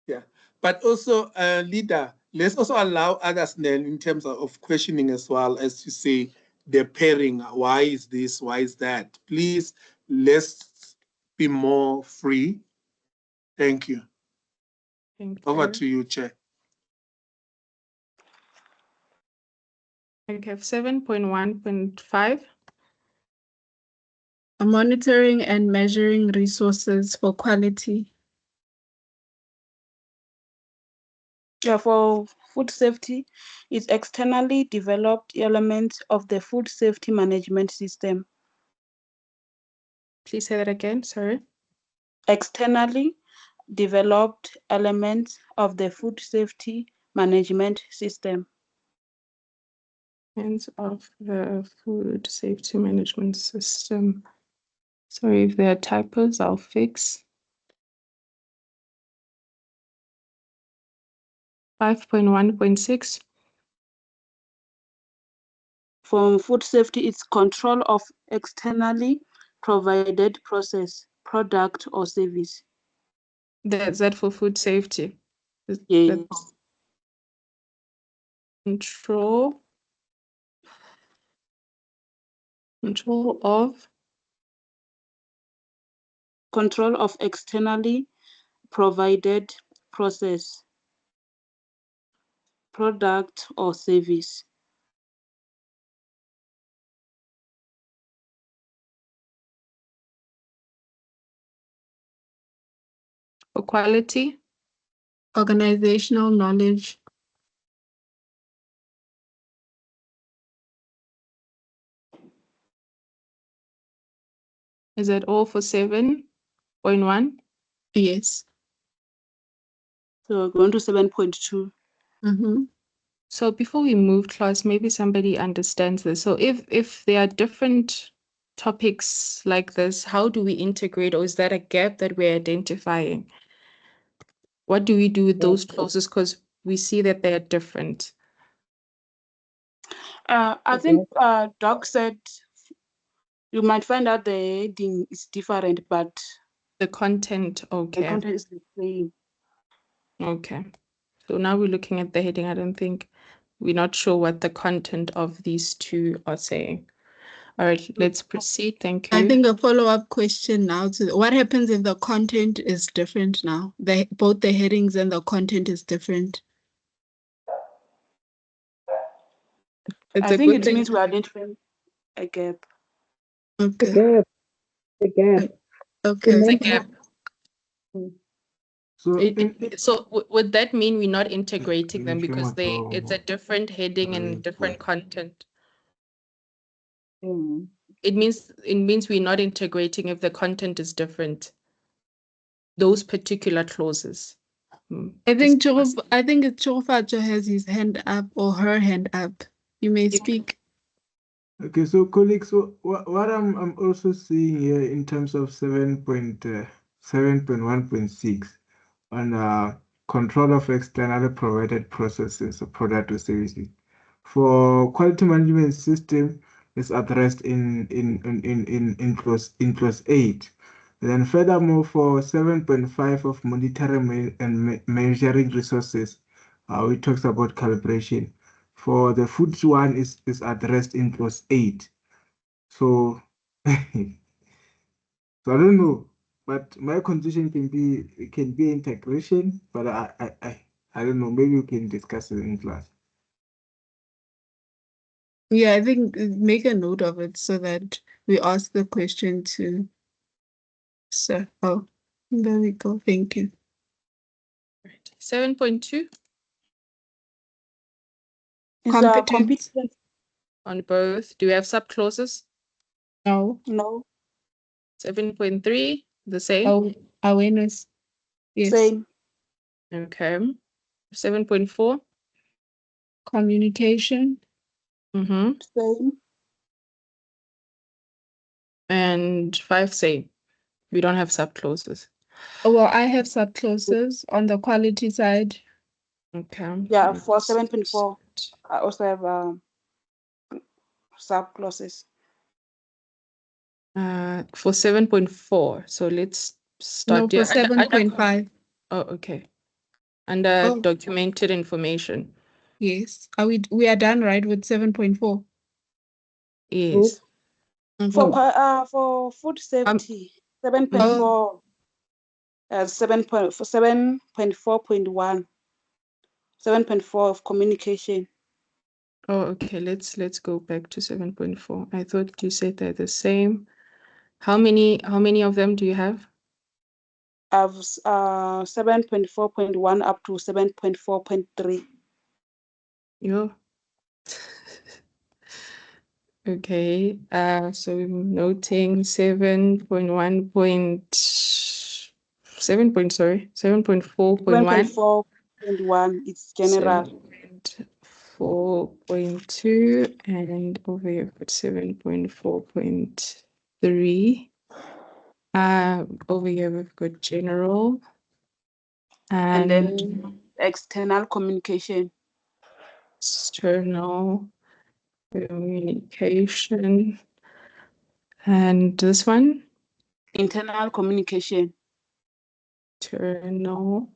Yeah, but also, leader, let's also allow others then in terms of questioning as well, as you say, the pairing. Why is this? Why is that? Please, let's be more free. Thank you. Over to you, Chair. Okay, 7.1.5. Monitoring and measuring resources for quality. Yeah, for food safety, it's externally developed elements of the food safety management system. Please say that again, sorry. Externally developed elements of the food safety management system. Elements of the food safety management system. Sorry if there are typos, I'll fix. 5.1.6. For food safety, it's control of externally provided process, product, or service. That's that for food safety. Yes. Control of externally provided process, product, or service. for quality. Organizational knowledge. Is that all for 7.1? Yes. So we're going to 7.2. So before we move, class, maybe somebody understands this. So if there are different topics like this, how do we integrate, or is that a gap that we're identifying? What do we do with those clauses? Because we see that they are different. I think Doc said you might find out the heading is different, but the content, okay. The content is the same. Okay. So now we're looking at the heading. I don't think we're not sure what the content of these two are saying. All right, let's proceed. Thank you. I think a follow-up question now to what happens if the content is different now? Both the headings and the content is different. I think it means we identify a gap. Okay. A gap. Okay. It's a gap. So, would that mean we're not integrating them because it's a different heading and different content? It means we're not integrating if the content is different. Those particular clauses. I think Chofacho has his hand up or her hand up. You may speak. okay, so colleagues, so what I'm also seeing here in terms of 7.1.6 on control of externally provided processes or product or services. For quality management system, is addressed in clause 8. Then furthermore, for 7.5 of monitoring and measuring resources, we talks about calibration. For the foods one is addressed in clause 8. So, so I don't know, but my condition can be integration, but I don't know. Maybe we can discuss it in class. Yeah, I think make a note of it so that we ask the question to Sir. Oh, there we go. Thank you. 7.2 Is Competence. competence? on both. Do we have subclauses? No. No. 7.3, the same? Oh, awareness. Yes. Same. Okay. 7.4. Communication. Same. And 5, same. We don't have subclauses. Oh, well, I have subclauses on the quality side. Okay. Yeah, for 7.4, I also have sub-clauses. For 7.4. So let's start No, here. for 7.5. Oh, okay. Under Oh. documented information. Yes. We are done, right, with 7.4? Yes. For food safety, 7.4 7.4.1, 7.4 of communication. Oh, okay. Let's go back to 7.4. I thought you said they're the same. How many of them do you have? I have 7.4.1 up to 7.4.3. Yo. Okay. So we're noting 7.1. 7.4.1. 7.4.1, it's general. 7.4.2, and over here put 7.4.3. Over here we've got general And then external communication. External communication. And this one? Internal communication. Internal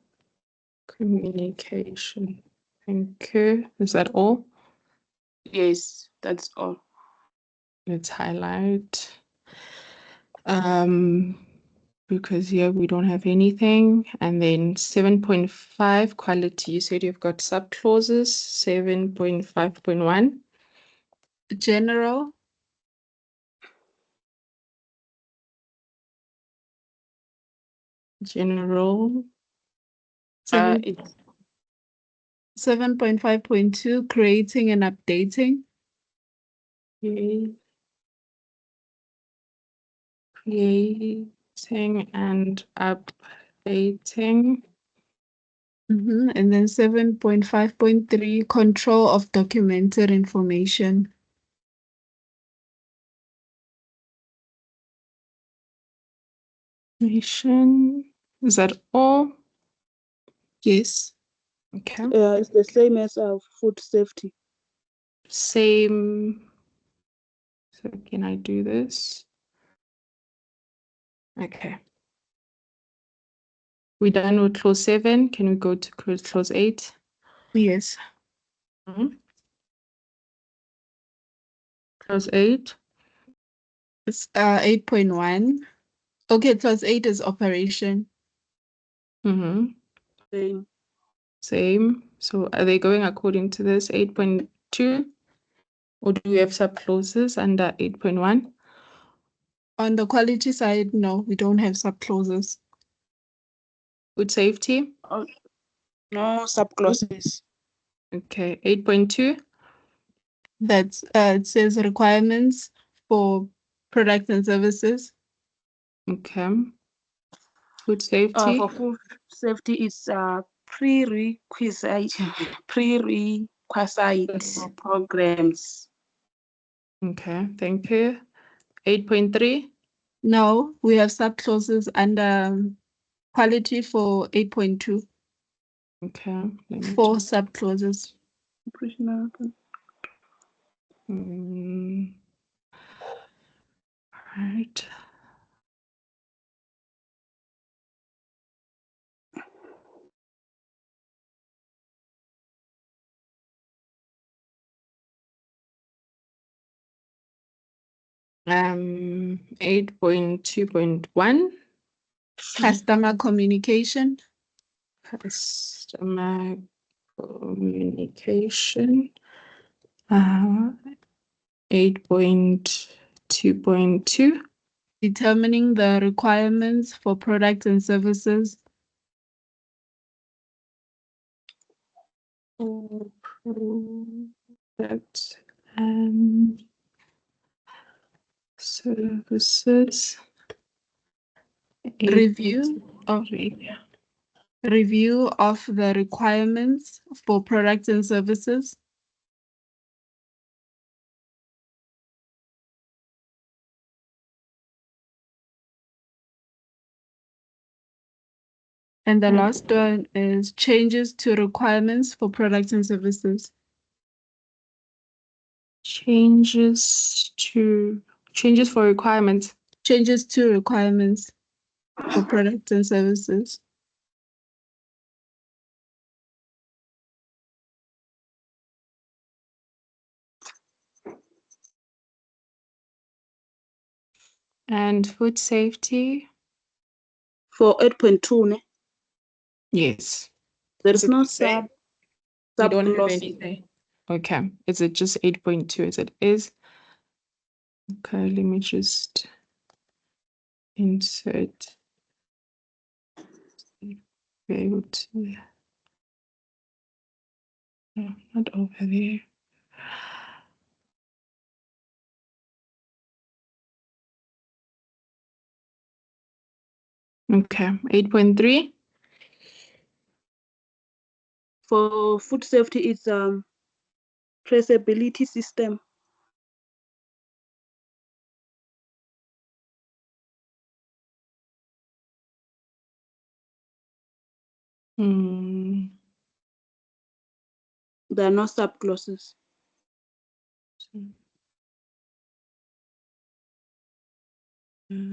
communication. Thank you. Is that all? Yes, that's all. Let's highlight. Because here we don't have anything. And then 7.5 quality. You said you've got subclauses. 7.5.1. General. General. 7.5.2, creating and updating. Okay. Creating and updating. And then 7.5.3, control of documented information. Is that all? Yes. Okay. It's the same as food safety. Same. So can I do this? Okay. We're done with clause 7. Can we go to clause 8? Yes. Clause 8. It's 8.1. Okay, clause 8 is operation. Same. Same. So are they going according to this 8.2? Or do we have subclauses under 8.1? On the quality side, no, we don't have subclauses. Food safety? No subclauses. Okay. 8.2? That's it says requirements for products and services. Okay. Food safety? For food safety, it's prerequisite programs. Okay, thank you. 8.3? No, we have subclauses under quality for 8.2. Okay. Let me 4 just- subclauses. Right. Um, 8.2.1. Customer communication. Customer communication. 8.2.2. Determining the requirements for products and services. Product and services. Review of 8.3. review of the requirements for products and services. And the last one is changes to requirements for products and services. Changes for requirements. Changes to requirements for products and services. And food safety. For 8.2, ne? Yes. There Is is it no the same? sub We don't have clause. anything. Okay. Is it just 8.2 as it is? Okay, let me just insert. Be able to. No, not over there. Okay, 8.3. For food safety, it's traceability system. Hmm. There are no sub clauses.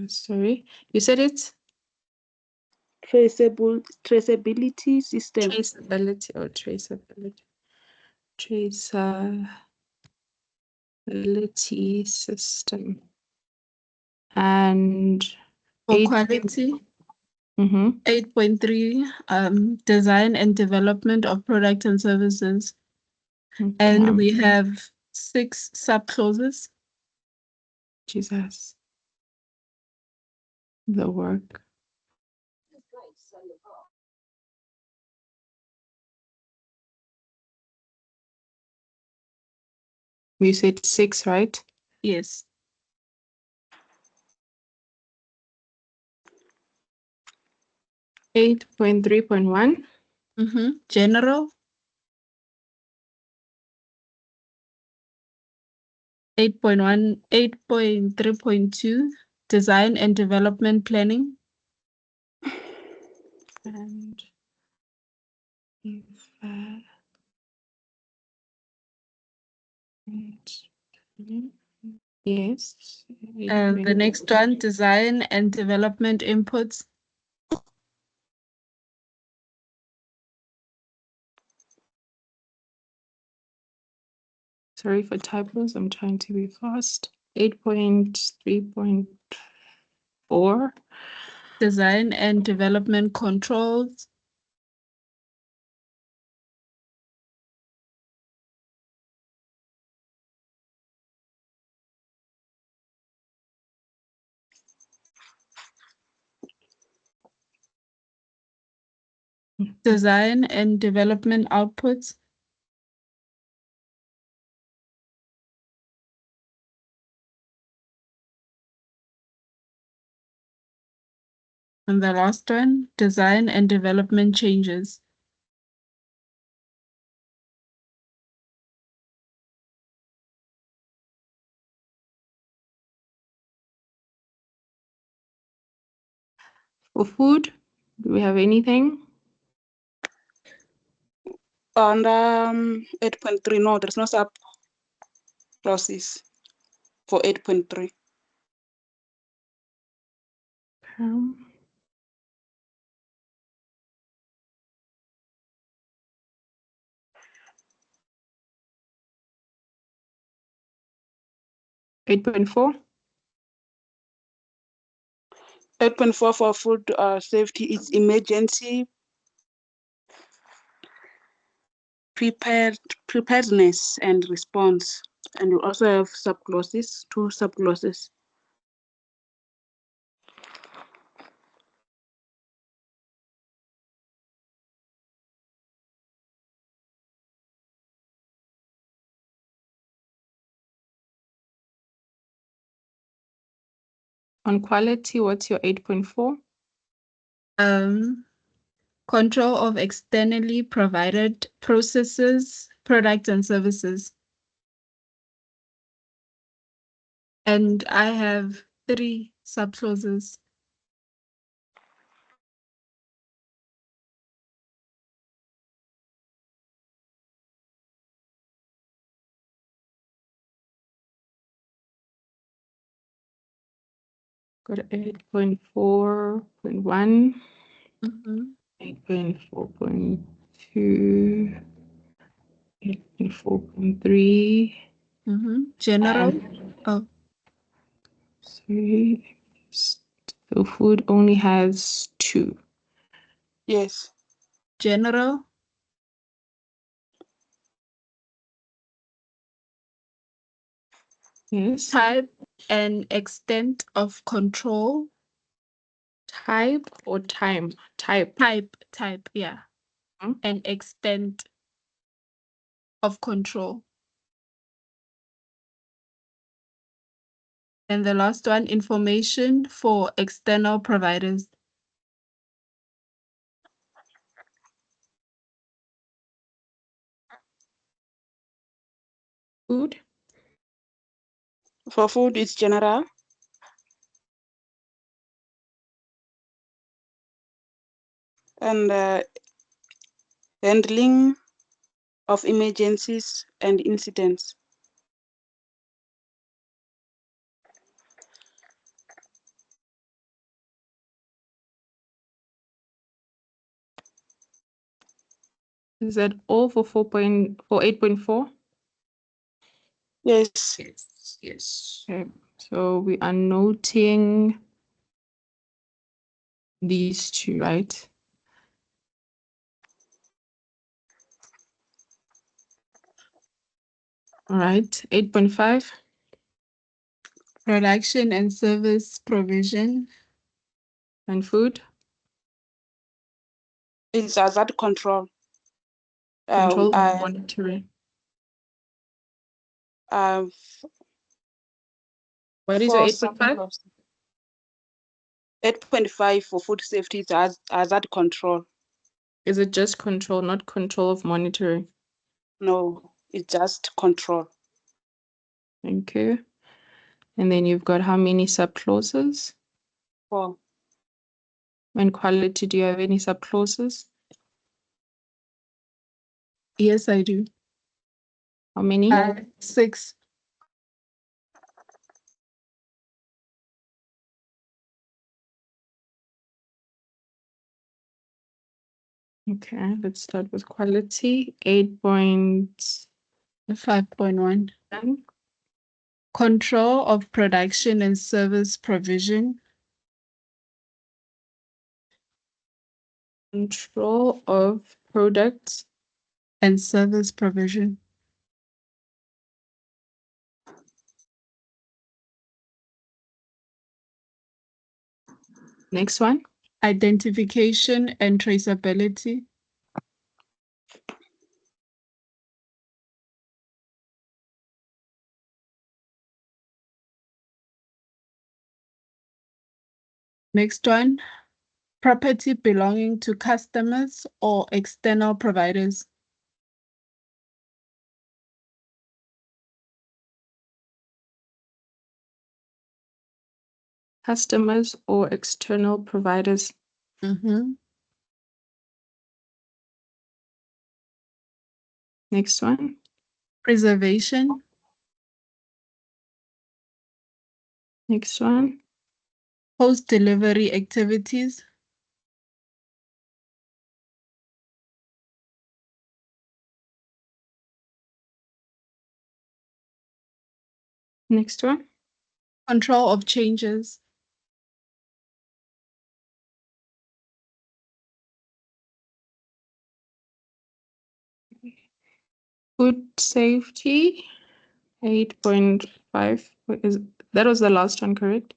Sorry, you said it's Traceability system. traceability or traceability. Traceability system. And For 8. quality. Mm-hmm. 8.3, design and development of products and services. Okay. And we have 6 subclauses. Jesus. The work. We said 6, right? Yes. Eight point 3.1. General. 8.1, 8.3.2, design and development planning. And if yes. And the next one, design and development inputs. Sorry for typos, I'm trying to be fast. 8.3.4. Design and development controls. Design and development outputs. And the last one, design and development changes. For food, do we have anything? On 8.3, no, there's no sub clauses for 8.3. Um, Eight point four. 8.4 for food safety is emergency preparedness and response. And you also have subclauses, 2 subclauses. On quality, what's your 8.4? Control of externally provided processes, products, and services. And I have 3 subclauses. Got 8.4.1, Mm-hmm. 8.4.2, 8.4.3. General. Oh. Sorry. So food only has 2. Yes. General. Yes. Type and extent of control. Type or time? Type. Type, yeah. And extent of control. And the last one, information for external providers. Food. For food, it's general. And handling of emergencies and incidents. Is that all for 8.4? Yes. Yes. Okay. So we are noting these 2, right? All right. 8.5. Production and service provision. And food. It's hazard control. Control monitoring. What is your 8.5? 8.5 for food safety is hazard control. Is it just control, not control of monitoring? No, it's just control. Thank you. And then you've got how many subclauses? 4. And quality, do you have any subclauses? Yes, I do. How many? 6. Okay, let's start with quality. 8.5.1. Control of production and service provision. Control of products and service provision. Next one. Identification and traceability. Next one, property belonging to customers or external providers. Customers or external providers. Next one. Preservation. Next one. Post-delivery activities. Next one. Control of changes. Food safety. 8.5. That was the last one, correct?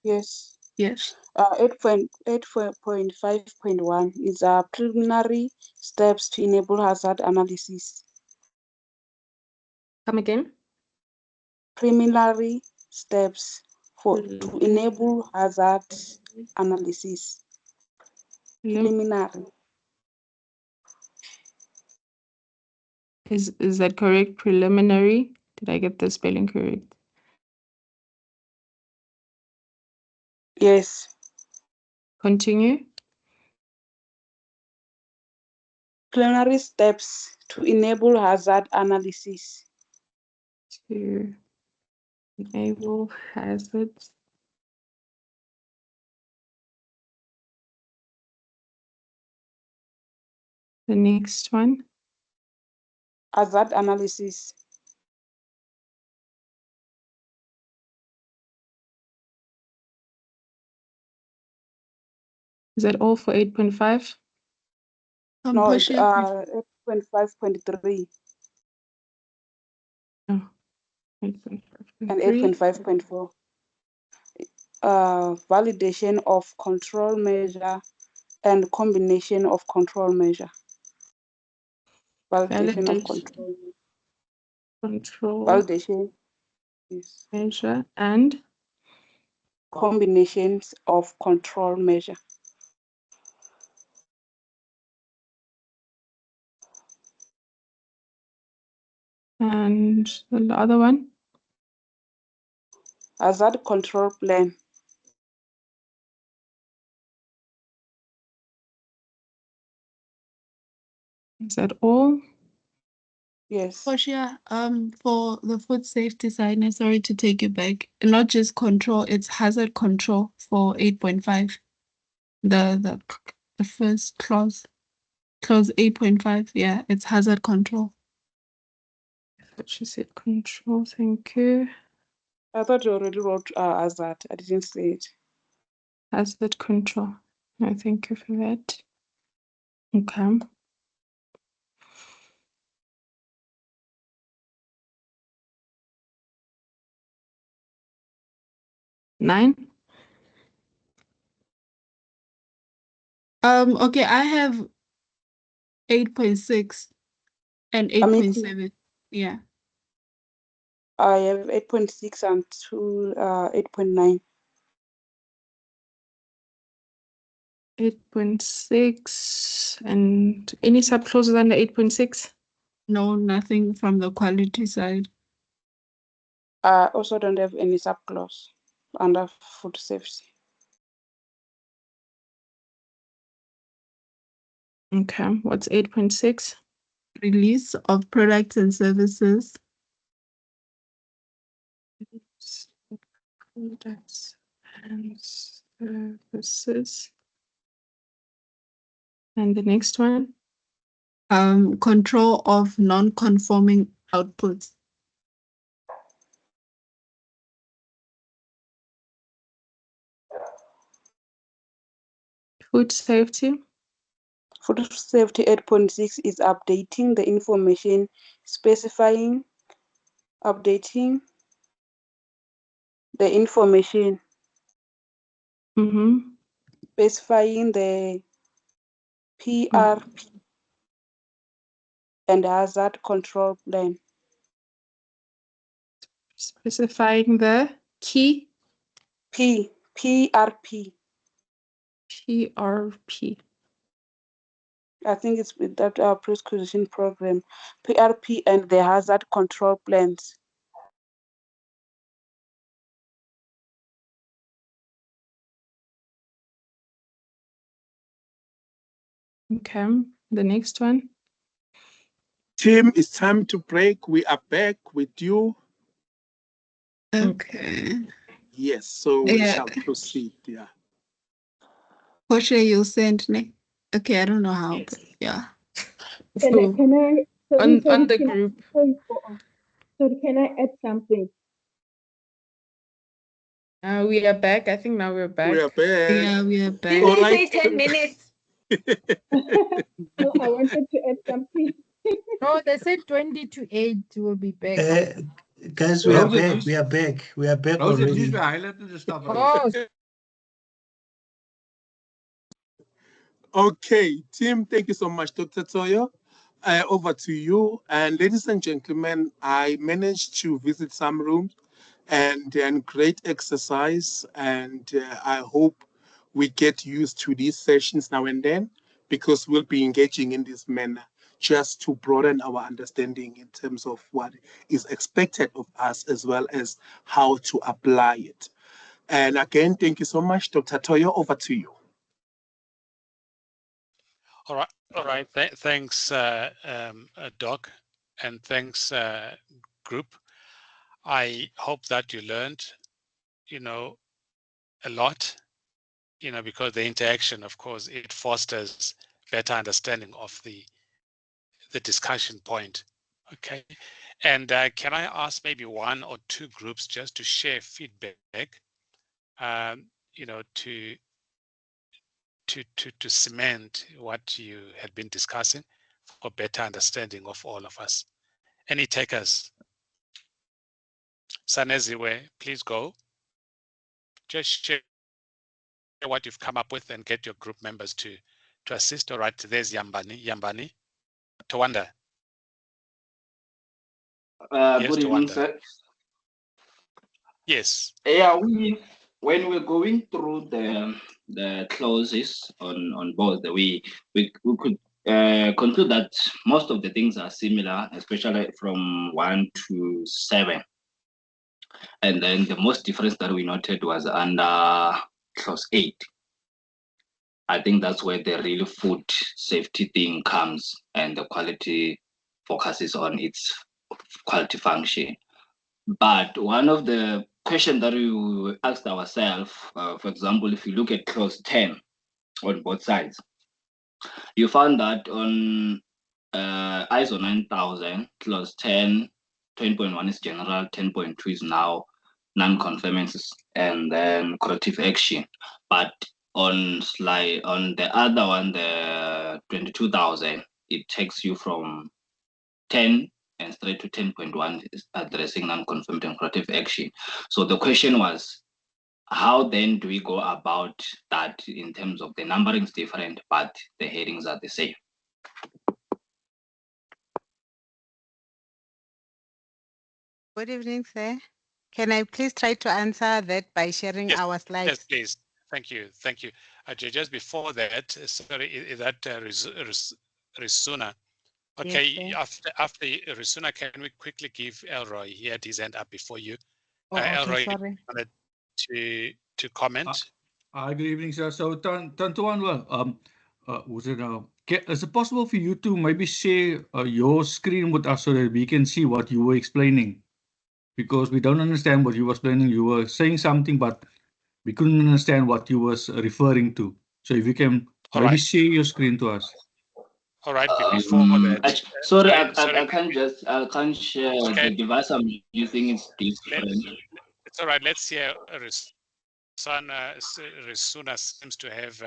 Yes. Yes. 8.5.1 is preliminary steps to enable hazard analysis. Come again. Preliminary steps to enable hazard analysis. Preliminary. Is that correct? Preliminary? Did I get the spelling correct? Yes. Continue. Preliminary steps to enable hazard analysis. To enable hazards. The next one. Hazard analysis. Is that all for 8.5? No, 8.5.3. Oh, and 8.5.4. Validation of control measure and combination of control measure. Validation of control. Validation. Yes. Measure and combinations of control measure. And the other one? Hazard control plan. Is that all? Yes. Portia, for the food safety side, and sorry to take you back, not just control, it's hazard control for 8.5. The first clause 8.5, yeah, it's hazard control. But she said control, thank you. I thought you already wrote hazard. I didn't say it. Hazard control. No, thank you for that. Okay. Nine. Okay, I have 8.6 and 8.7. Yeah. I have 8.6 and 8.9. 8.6 and any subclauses under 8.6? No, nothing from the quality side. I also don't have any subclause under food safety. Okay, what's 8.6? Release of products and services. Products and services. And the next one? Control of non-conforming outputs. Food safety. Food safety 8.6 is updating the information, specifying, updating the information, specifying the PRP and hazard control plan. Specifying the key. PRP. PRP. I think it's with that pre-acquisition program, PRP and the hazard control plans. Okay, the next one. Team, it's time to break. We are back with you. Okay. Yes, so we Yeah. shall proceed. Yeah. Portia, you sent me. Okay, I don't know how, but yeah. Can I, on sorry, the can I- group. sorry, can I add something? We are back. I think now we're back. We are back. Yeah, we are back. Didn't we say 10 minutes? No, I wanted to add something. No, they said 20 to 8 will be back. Guys, we are Rosie, back. We are back. We are back Rosie, already. please highlight the stuff. Oh, Okay, Tim, thank you so much, Dr. Toyo. Over to you. And ladies and gentlemen, I managed to visit some rooms and then great exercise. And I hope we get used to these sessions now and then, because we'll be engaging in this manner just to broaden our understanding in terms of what is expected of us, as well as how to apply it. And again, thank you so much, Dr. Toyo. Over to you. All right. Thanks, Doc, and thanks, group. I hope that you learned, a lot, because the interaction, of course, it fosters better understanding of the discussion point. Okay. And can I ask maybe one or two groups just to share feedback, to cement what you had been discussing for better understanding of all of us. Any takers? Saneziwe, please go. Just share what you've come up with and get your group members to assist. All right, there's Yambani. Tawanda. Yes, Good evening, Tawanda. sir. Yes. Yeah, when we're going through the clauses on both, we could conclude that most of the things are similar, especially from 1 to 7. And then the most difference that we noted was under clause 8. I think that's where the real food safety thing comes, and the quality focuses on its quality function. But one of the questions that we asked ourselves, for example, if you look at clause 10 on both sides, you found that on ISO 9000, clause 10, 10.1 is general, 10.2 is now non-conformances, and then corrective action. But on the other one, the 22,000, it takes you from 10 and straight to 10.1 is addressing non-conformity and corrective action. So the question was, how then do we go about that in terms of the numbering is different, but the headings are the same? good evening, sir. Can I please try to answer that by sharing Yes, our slides? yes, please. Thank you. Just before that, sorry, is that Risuna? Okay, Yes, after Risuna, can we quickly give Elroy? He had his hand up before you. Oh, okay, Elroy sorry. wanted to comment. Good evening, sir. So, Tantuan, was it is it possible for you to maybe share your screen with us so that we can see what you were explaining? Because we don't understand what you were explaining. You were saying something, but we couldn't understand what you was referring to. So if you can maybe share your screen to us. All right, before that. Sorry, I can't share Okay. the device I'm using is different. It's all right. Let's hear Risuna seems to have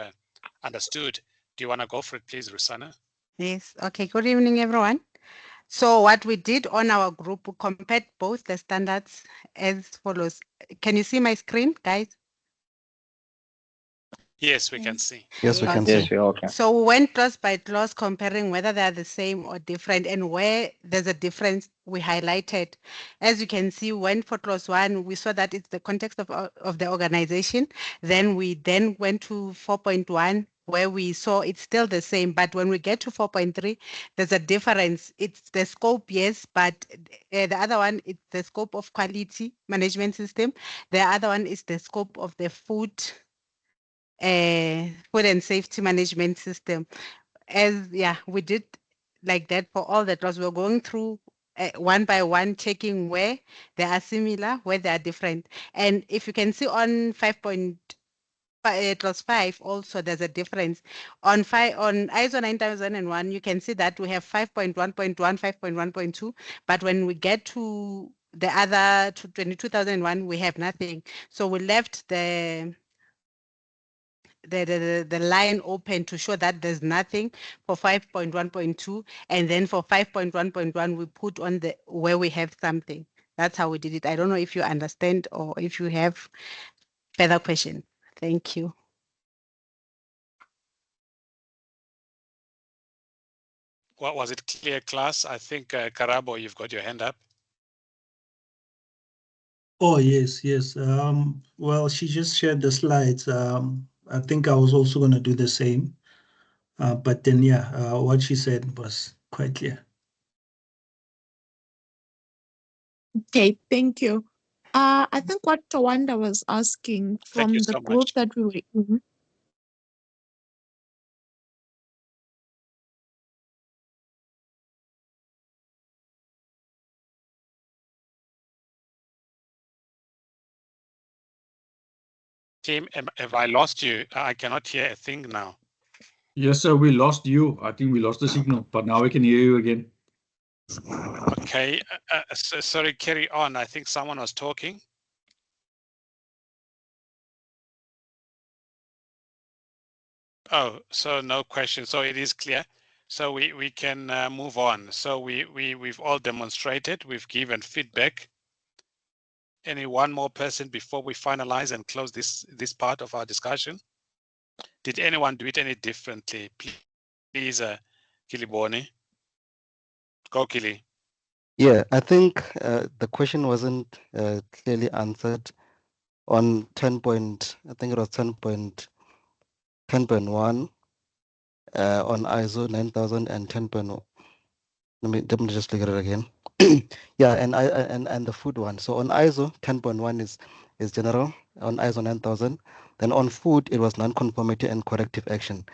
understood. Do you want to go for it, please, Risana? Yes, okay, good evening, everyone. So what we did on our group, we compared both the standards as follows. Can you see my screen, guys? Yes, we can see. Yes, we can Okay. see. Okay. So we went clause by clause comparing whether they are the same or different, and where there's a difference we highlighted. As you can see, when for clause 1, we saw that it's the context of the organization. Then we went to 4.1, where we saw it's still the same, but when we get to 4.3, there's a difference. It's the scope, yes, but the other one, it's the scope of quality management system. The other one is the scope of the food and safety management system. We did like that for all the clauses. We're going through one by one, checking where they are similar, where they are different. And if you can see on 5.5, clause 5, also there's a difference. On ISO 9001, you can see that we have 5.1.1, 5.1.2, but when we get to the other to 22,001, we have nothing. So we left the line open to show that there's nothing for 5.1.2, and then for 5.1.1 we put on the where we have something. That's how we did it. I don't know if you understand or if you have further questions. Thank you. What was it clear, class? I think Karabo, you've got your hand up. Oh, yes, yes. Well, she just shared the slides. I think I was also going to do the same. But then, yeah, what she said was quite clear. Okay, thank you. I think what Tawanda was asking from the so group much. that we were in. Team, have I lost you? I cannot hear a thing now. Yes, sir, we lost you. I think we lost the signal, but now we can hear you again. Okay, sorry, carry on. I think someone was talking. Oh, so no question. So it is clear. So we can move on. So we've all demonstrated. We've given feedback. Any one more person before we finalize and close this part of our discussion? Did anyone do it any differently? Please, Kiliboni. Go, Kili. Yeah, I think the question wasn't clearly answered on 10 point, I think it was 10.1 on ISO 9000 and 10.1. Let me just look at it again. Yeah, and the food one. So on ISO 10.1 is general. On ISO 9000, then on food it was non-conformity and corrective action.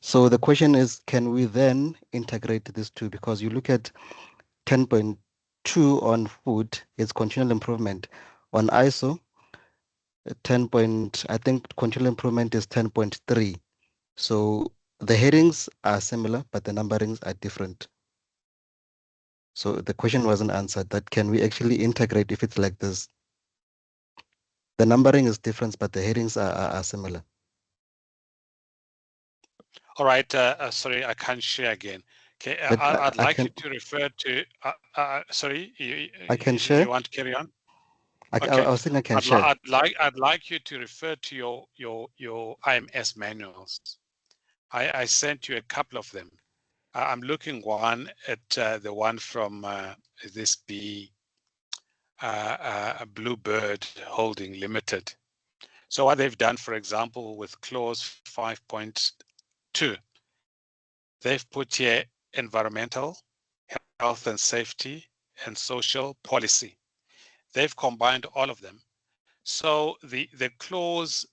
So the question is, can we then integrate these two? Because you look at 10.2 on food, it's continual improvement. On ISO 10 point, I think continual improvement is 10.3. So the headings are similar, but the numberings are different. So the question wasn't answered, that can we actually integrate if it's like this? The numbering is different, but the headings are similar. All right, sorry, I can't share again. Okay, But I'd like you can, to refer to, sorry, I can share. You want to carry on? I Okay, was thinking I can share. I'd like you to refer to your IMS manuals. I sent you a couple of them. I'm looking one at the one from this Bluebird Holding Limited. So what they've done, for example, with clause 5.2, they've put here environmental, health and safety, and social policy. They've combined all of them. So the clause,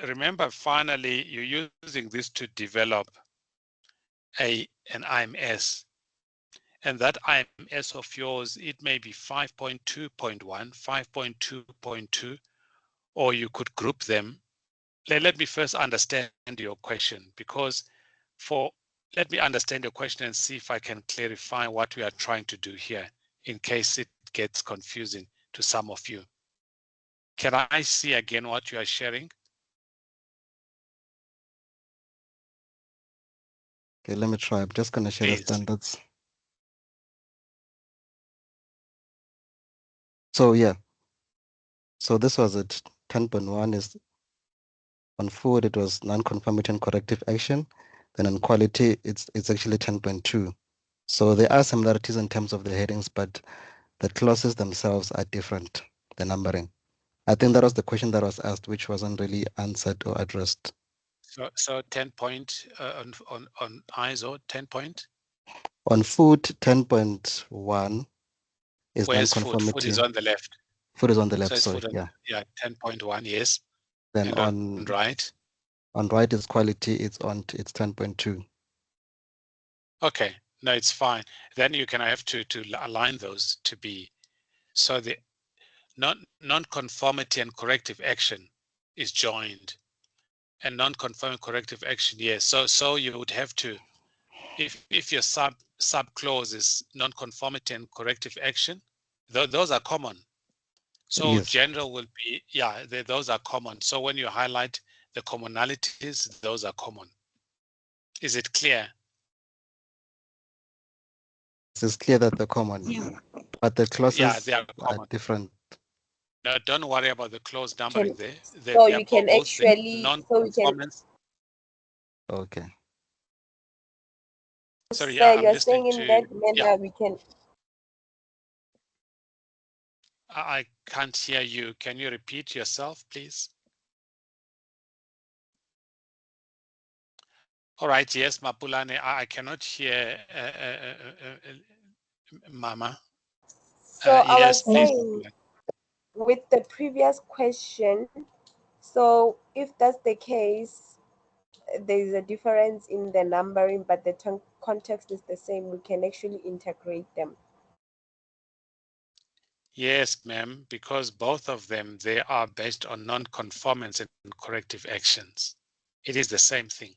remember, finally, you're using this to develop an IMS. And that IMS of yours, it may be 5.2.1, 5.2.2, or you could group them. Let me first understand your question, because let me understand your question and see if I can clarify what we are trying to do here, in case it gets confusing to some of you. Can I see again what you are sharing? Okay, let me try. I'm just going to share the standards. So yeah, so this was it. 10.1 is on food, it was non-conformity and corrective action. Then on quality, it's actually 10.2. So there are similarities in terms of the headings, but the clauses themselves are different, the numbering. I think that was the question that was asked, which wasn't really answered or addressed. So 10 point on ISO 10 point? On food, 10.1 is Where's non-conformity. Food is on the left. Food is on the left, So it's sorry, food yeah. Yeah, 10.1, yes. Then and on right? On right is quality, it's 10.2. Okay, No, it's fine. Then you can have to align those to be, so the non-conformity and corrective action is joined, and non-conforming corrective action, yes. So you would have to, if your sub clause is non-conformity and corrective action, those are common. So Yes. general will be, yeah, those are common. So when you highlight the commonalities, those are common. Is it clear? It's clear that they're common, but the clauses Yeah, they are are common. different. No, don't worry about the clause numbering there. So They are you can both the actually, non-conformance. Okay. Sorry, sir, I'm you're listening saying in to, that manner yeah, we can. I can't hear you. Can you repeat yourself, please? All right, yes, Mapulane, I cannot hear Mama. So I Yes, was please, saying Mapulane. with the previous question, so if that's the case, there is a difference in the numbering, but the context is the same. We can actually integrate them. Yes, ma'am, because both of them, they are based on non-conformance and corrective actions. It is the same thing.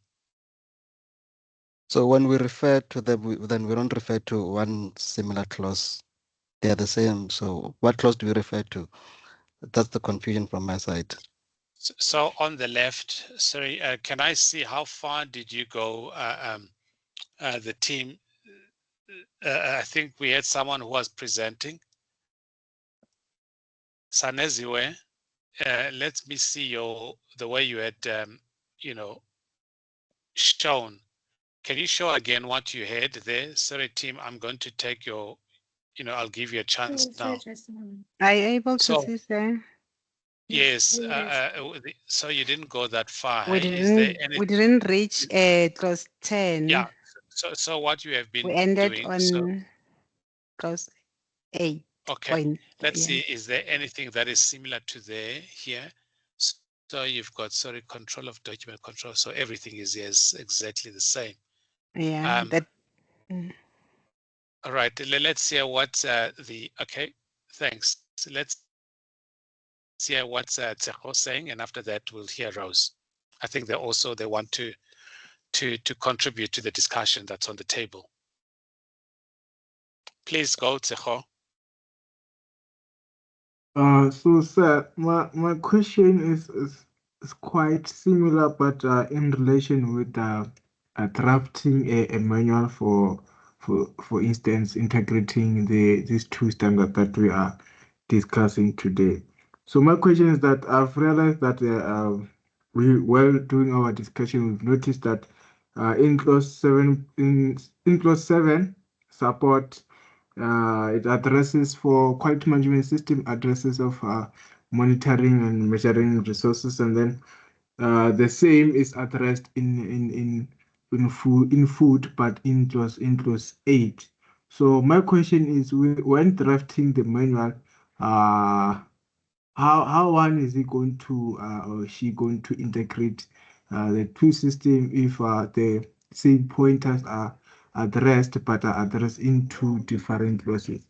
So when we refer to them, then we don't refer to one similar clause. They are the same. So what clause do we refer to? That's the confusion from my side. So on the left, sorry, can I see how far did you go, the team? I think we had someone who was presenting. Saneziwe, let me see the way you had, you know, shown. Can you show again what you had there? Sorry, team, I'm going to take your, I'll give you a chance now. Are you able to So, see, sir? yes, so you didn't go that far. We Hey? Is there we anything? didn't reach clause 10. Yeah. So what you have We been ended doing. on clause 8. Okay. Let's see. Is there anything that is similar to there here? So you've got, sorry, control of document control. So everything is, yes, exactly the same. Yeah, All right. Let's hear what okay, thanks. So let's hear what Tsecho saying, and after that we'll hear Rose. I think they want to contribute to the discussion that's on the table. Please go, Tsecho. So sir, my question is quite similar, but in relation with drafting a manual for instance, integrating these two standards that we are discussing today. So my question is that I've realized that we, while doing our discussion, we've noticed that in clause 7, in clause 7, support, it addresses for quality management system addresses of monitoring and measuring resources, and then the same is addressed in food, but in clause 8. So my question is, when drafting the manual, how one is he going to or she going to integrate the two systems if the same pointers are addressed but are addressed in two different clauses?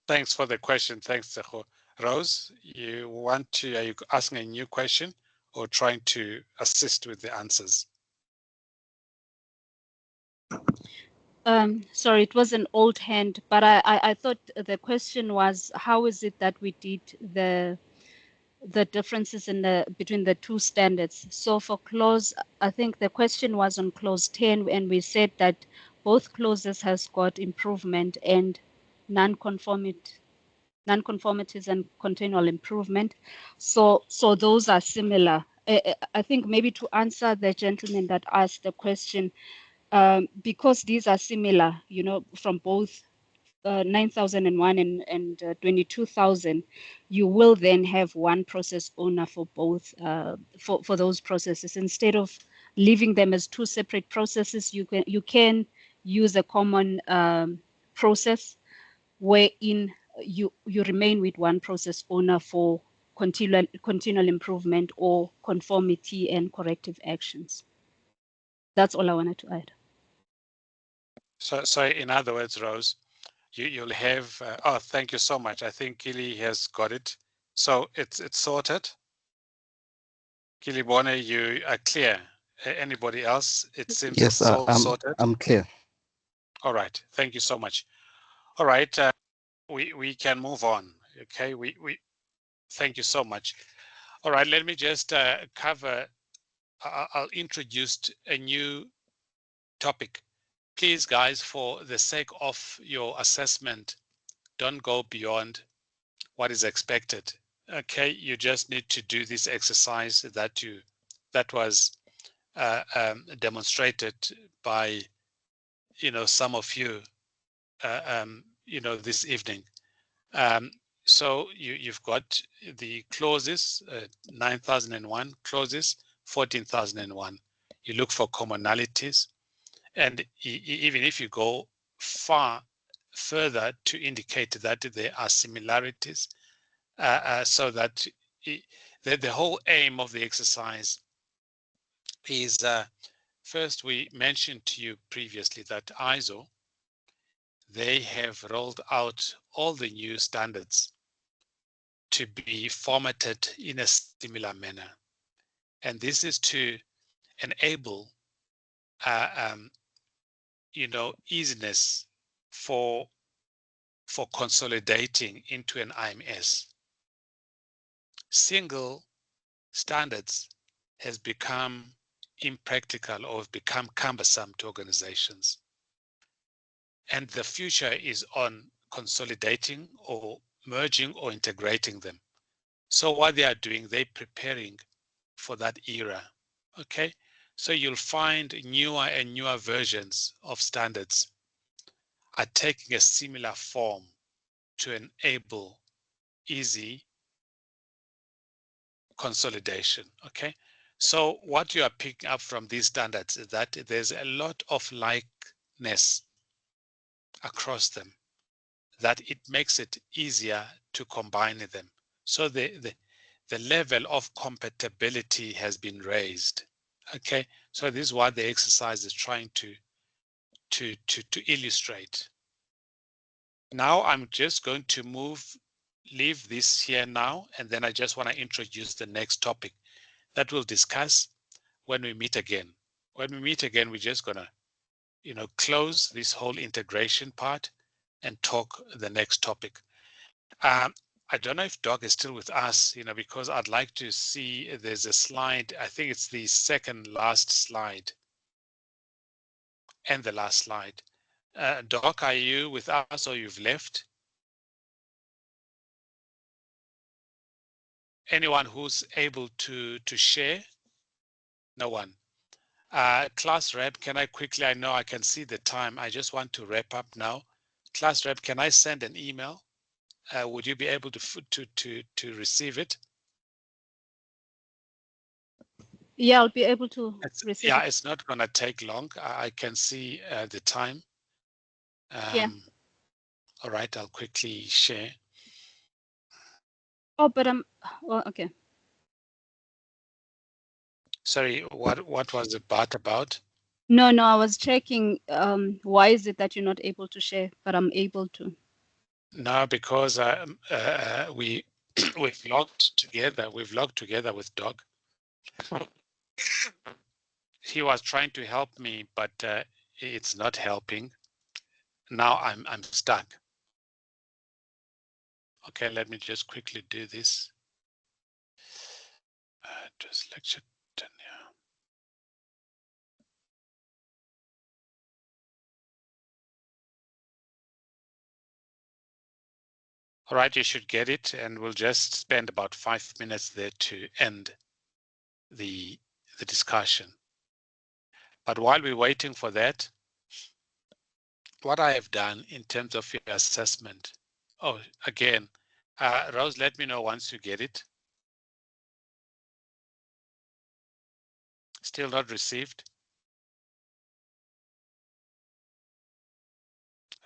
Thanks for the question. Thanks, Tsecho. Rose, are you asking a new question or trying to assist with the answers? Sorry, it was an old hand, but I thought the question was, how is it that we did the differences between the two standards? So for clause, I think the question was on clause 10, and we said that both clauses has got improvement and non-conformities and continual improvement. So those are similar. I think maybe to answer the gentleman that asked the question, because these are similar, from both 9,001 and 22,000, you will then have one process owner for both, for those processes. Instead of leaving them as two separate processes, you can use a common process wherein you remain with one process owner for continual improvement or conformity and corrective actions. That's all I wanted to add. So in other words, Rose, you'll have, oh, thank you so much. I think Kili has got it. So it's sorted. Kili Bone, you are clear. Anybody else? It seems Yes, it's all sorted. I'm clear. All right. Thank you so much. All right. We can move on. Okay. We thank you so much. All right. Let me just cover. I'll introduce a new topic. Please, guys, for the sake of your assessment, don't go beyond what is expected. Okay, you just need to do this exercise that was demonstrated by some of you this evening. So you've got the clauses, 9001 clauses, 14,001. You look for commonalities, and even if you go further to indicate that there are similarities, so that the whole aim of the exercise is, first, we mentioned to you previously that ISO, they have rolled out all the new standards to be formatted in a similar manner. And this is to enable, easiness for consolidating into an IMS. Single standards has become impractical or have become cumbersome to organizations. And the future is on consolidating or merging or integrating them. So what they are doing, they're preparing for that era. Okay, so you'll find newer and newer versions of standards are taking a similar form to enable easy consolidation. Okay, so what you are picking up from these standards is that there's a lot of likeness across them, that it makes it easier to combine them. So the level of compatibility has been raised. Okay, so this is what the exercise is trying to illustrate. Now I'm just going to leave this here now, and then I just want to introduce the next topic that we'll discuss when we meet again. When we meet again, we're just gonna, close this whole integration part and talk the next topic. I don't know if Doc is still with us, because I'd like to see, there's a slide, I think it's the second last slide and the last slide. Doc, are you with us or you've left? Anyone who's able to share? No one. Class rep, can I quickly, I know I can see the time. I just want to wrap up now. Class rep, can I send an email? Would you be able to receive it? Yeah, I'll be able to receive Yeah, it. it's not going to take long. I can see the time. Yeah. All right, I'll quickly share. Oh, but well, okay. Sorry, what was the part about? No, I was checking. Why is it that you're not able to share, but I'm able to? No, because we've logged together. We've logged together with Doc. He was trying to help me, but it's not helping. Now I'm stuck. Okay, let me just quickly do this. Just lecture 10, yeah. All right, you should get it, and we'll just spend about 5 minutes there to end the discussion. But while we're waiting for that, what I have done in terms of your assessment. Oh, again, Rose, let me know once you get it. Still not received.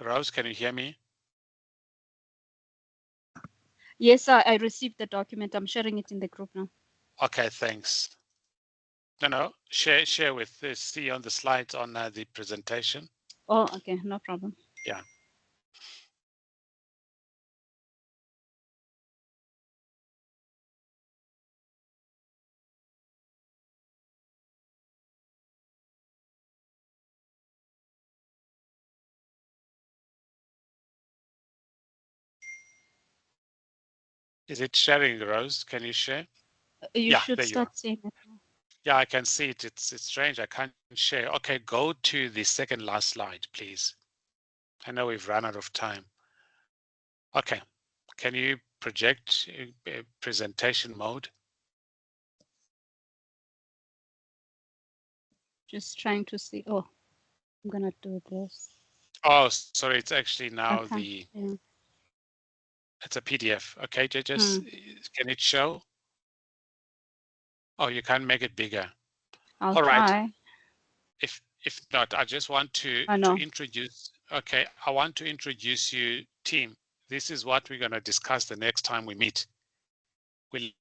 Rose, can you hear me? Yes, I received the document. I'm sharing it in the group now. Okay, thanks. No, share with see on the slides on the presentation. Oh, okay, no problem. Yeah. Is it sharing, Rose? Can you share? You Yeah, should there you are. start seeing it now. Yeah, I can see it. It's strange. I can't share. Okay, go to the second last slide, please. I know we've run out of time. Okay, can you project presentation mode? Just trying to see. Oh, I'm gonna do this. Oh, sorry, it's actually now Okay. Yeah. it's a PDF. Okay, just can it show? Oh, you can't make it bigger. I'll All right. try. If not, I just want to introduce. Okay, I want to introduce you, team. This is what we're going to discuss the next time we meet. We're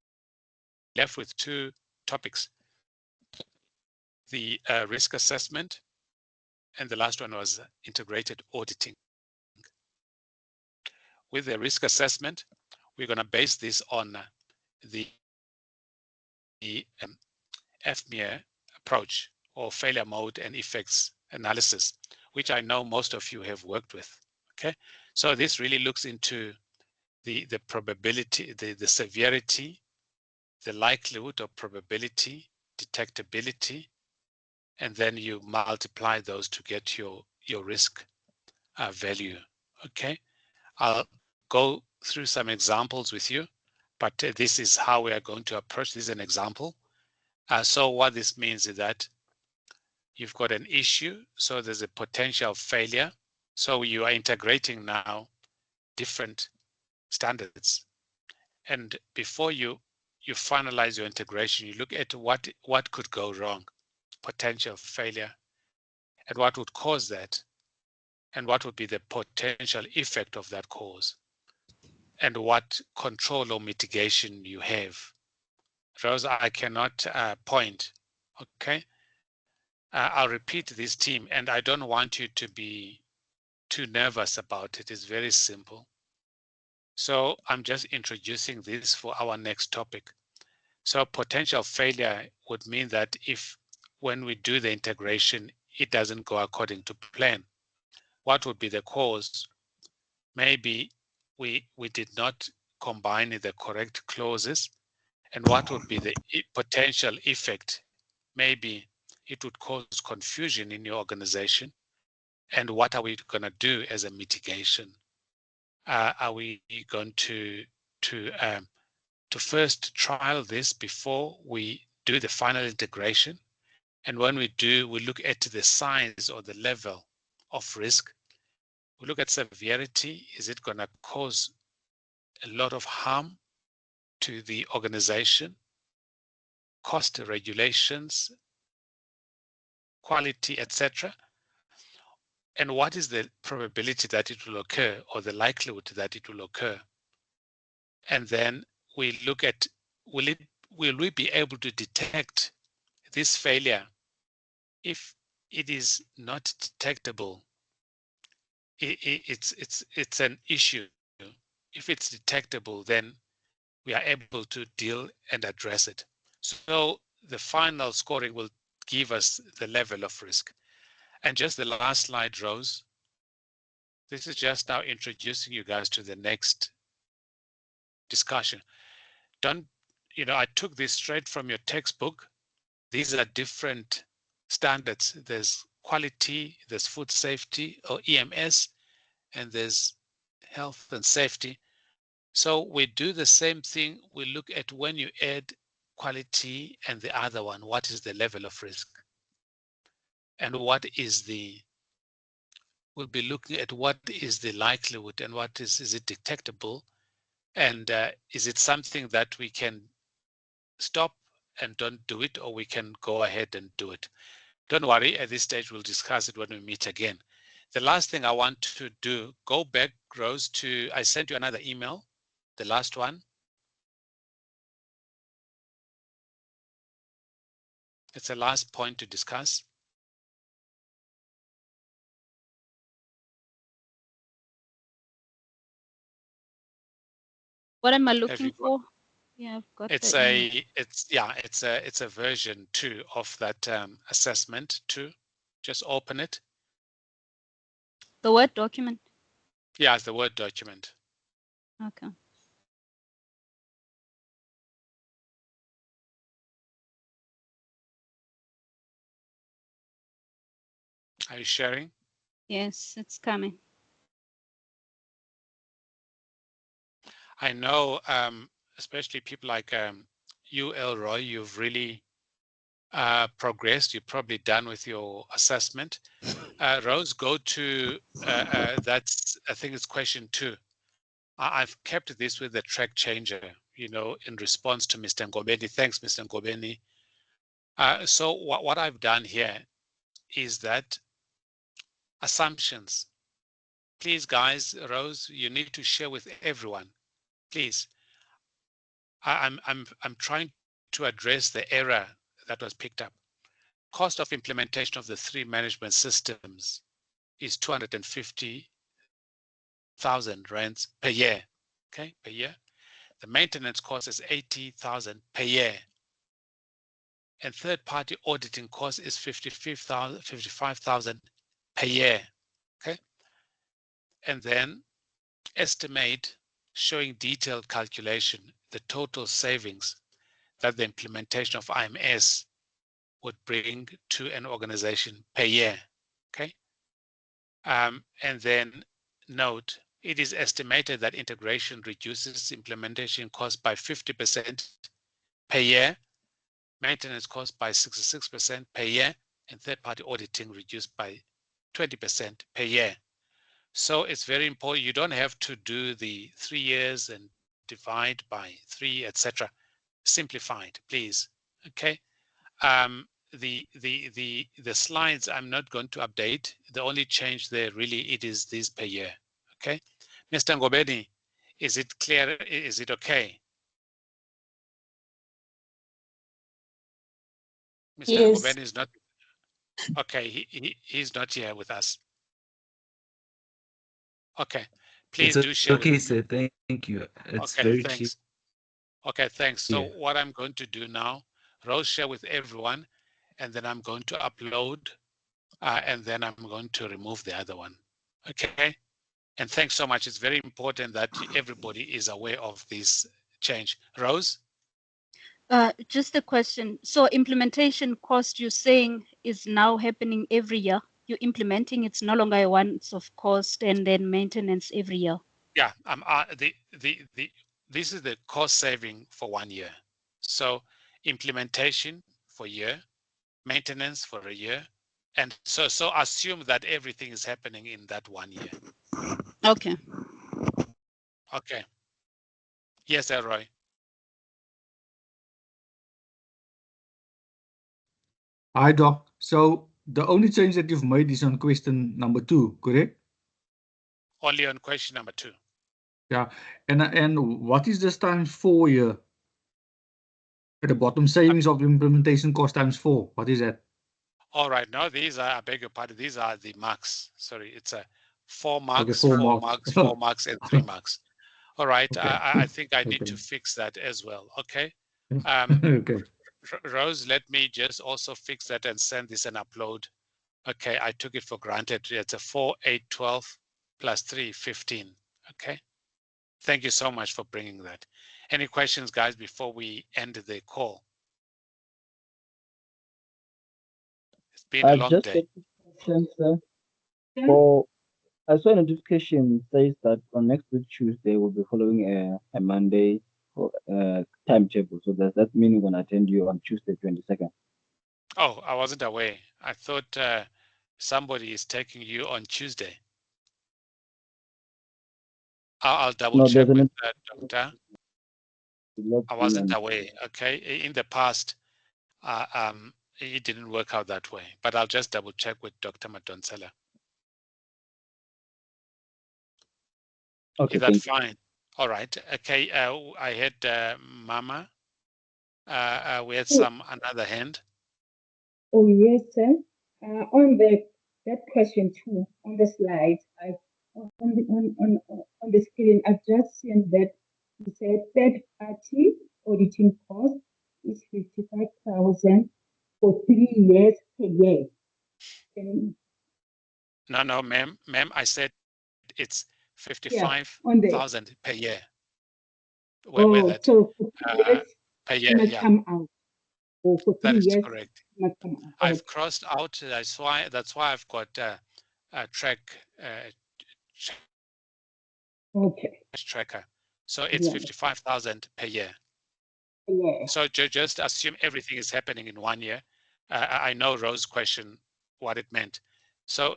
left with two topics: the risk assessment, and the last one was integrated auditing. With the risk assessment, we're going to base this on the FMEA approach, or failure mode and effects analysis, which I know most of you have worked with. Okay, so this really looks into the probability, the severity, the likelihood of probability, detectability, and then you multiply those to get your risk value. Okay, I'll go through some examples with you, but this is how we are going to approach this. Is an example. So what this means is that you've got an issue, so there's a potential failure. So you are integrating now different standards. And before you finalize your integration, you look at what could go wrong, potential failure, and what would cause that, and what would be the potential effect of that cause, and what control or mitigation you have. Rose, I cannot point, okay? I'll repeat this team, and I don't want you to be too nervous about it. It's very simple. So I'm just introducing this for our next topic. So potential failure would mean that if when we do the integration, it doesn't go according to plan, what would be the cause? Maybe we did not combine the correct clauses, and what would be the potential effect? Maybe it would cause confusion in your organization. And what are we going to do as a mitigation? Are we going to first trial this before we do the final integration? And when we do, we look at the size or the level of risk. We look at severity. Is it going to cause a lot of harm to the organization? Cost regulations, quality, etc. And what is the probability that it will occur, or the likelihood that it will occur? And then we look at, will we be able to detect this failure? If it is not detectable, it's an issue. If it's detectable, then we are able to deal and address it. So the final scoring will give us the level of risk. And just the last slide, Rose. This is just now introducing you guys to the next discussion. I took this straight from your textbook. These are different standards. There's quality, there's food safety or EMS, and there's health and safety. So we do the same thing. We look at when you add quality and the other one, what is the level of risk? And we'll be looking at what is the likelihood and what is it detectable? And is it something that we can stop and don't do it, or we can go ahead and do it? Don't worry, at this stage, we'll discuss it when we meet again. The last thing I want to do, go back, Rose, to, I sent you another email, the last one. It's a last point to discuss. What am I looking for? Yeah, I've got it's the email. it's a version 2 of that assessment 2. Just open it. The Word document. Yeah, it's the Word document. Okay. Are you sharing? Yes, it's coming. I know, especially people like you, Elroy, you've really progressed. You're probably done with your assessment. Rose, go to, that's, I think it's question 2. I've kept this with the track changer, you know, in response to Mr. Ngobeni. Thanks, Mr. Ngobeni. So what I've done here is that assumptions. Please, guys, Rose, you need to share with everyone, please. I'm trying to address the error that was picked up. Cost of implementation of the 3 management systems is 250,000 rands per year. Okay, per year. The maintenance cost is 80,000 per year. And third-party auditing cost is 55,000 per year. Okay. And then estimate showing detailed calculation, the total savings that the implementation of IMS would bring to an organization per year. Okay. And then note, it is estimated that integration reduces implementation cost by 50% per year, maintenance cost by 66% per year, and third-party auditing reduced by 20% per year. So it's very important. You don't have to do the 3 years and divide by 3, etc. Simplified, please. Okay. The slides I'm not going to update. The only change there really it is this per year. Okay. Mr. Ngobeni, is it clear? Is it okay? Mr. Yes. Ngobeni is not. Okay, he's not here with us. Okay, please It's do share okay, with sir. Thank you. It's Okay, very thanks. clear. Okay, thanks. So Yeah. what I'm going to do now, Rose, share with everyone, and then I'm going to upload, and then I'm going to remove the other one. Okay. And thanks so much. It's very important that everybody is aware of this change. Rose? Just a question. So implementation cost you're saying is now happening every year. You're implementing, it's no longer a once-off cost and then maintenance every year. Yeah, this is the cost saving for 1 year. So implementation for a year, maintenance for a year, and so assume that everything is happening in that 1 year. Okay. Okay. Yes, Elroy. Hi, Doc. So the only change that you've made is on question number 2, correct? Only on question number 2. Yeah. And what is this times 4 here? At the bottom, savings of implementation cost times 4. What is that? All right. No, these are, I beg your pardon, these are the marks. Sorry, it's a 4 marks, Okay, 4 4 marks. marks, 4 marks, and 3 marks. All right. Okay. I think I need Okay. to fix that as well. Okay. Okay. Rose, let me just also fix that and send this and upload. Okay, I took it for granted. It's a 4, 8, 12 plus 3, 15. Okay. Thank you so much for bringing that. Any questions, guys, before we end the call? It's been a long Just day. a question, sir. For I saw a notification says that on next week Tuesday we'll be following a Monday for timetable. So does that mean we're gonna attend you on Tuesday 22nd? Oh, I wasn't aware. I thought somebody is taking you on Tuesday. I'll double No, check there's with an the doctor. I wasn't aware. Okay, in the past, it didn't work out that way, but I'll just double check with Dr. Madonsela. Okay, Is that thank you. fine? All right. Okay. I had Mama. We had another hand. Oh, yes, sir. On that question too, on the slide, on the screen, I've just seen that you said third party auditing cost is 55,000 for 3 years per year. No, ma'am, I said it's Yeah, on the 55,000 per year. Where that so for 3 years per year, not yeah, come out. Or for 3 that is years correct. not come out. I've crossed out. That's why I've got a track Okay. tracker. So it's Yeah. 55,000 per year. Yeah. So just assume everything is happening in 1 year. I know Rose's question, what it meant. So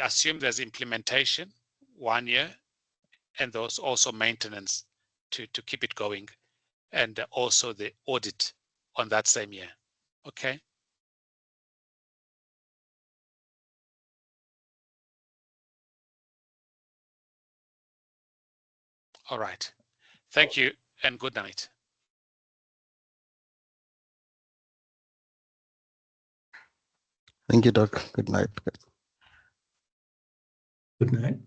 assume there's implementation 1 year, and there's also maintenance to keep it going, and also the audit on that same year. Okay. All right. Thank you and good night. Thank you, Doc. Good night. Good night.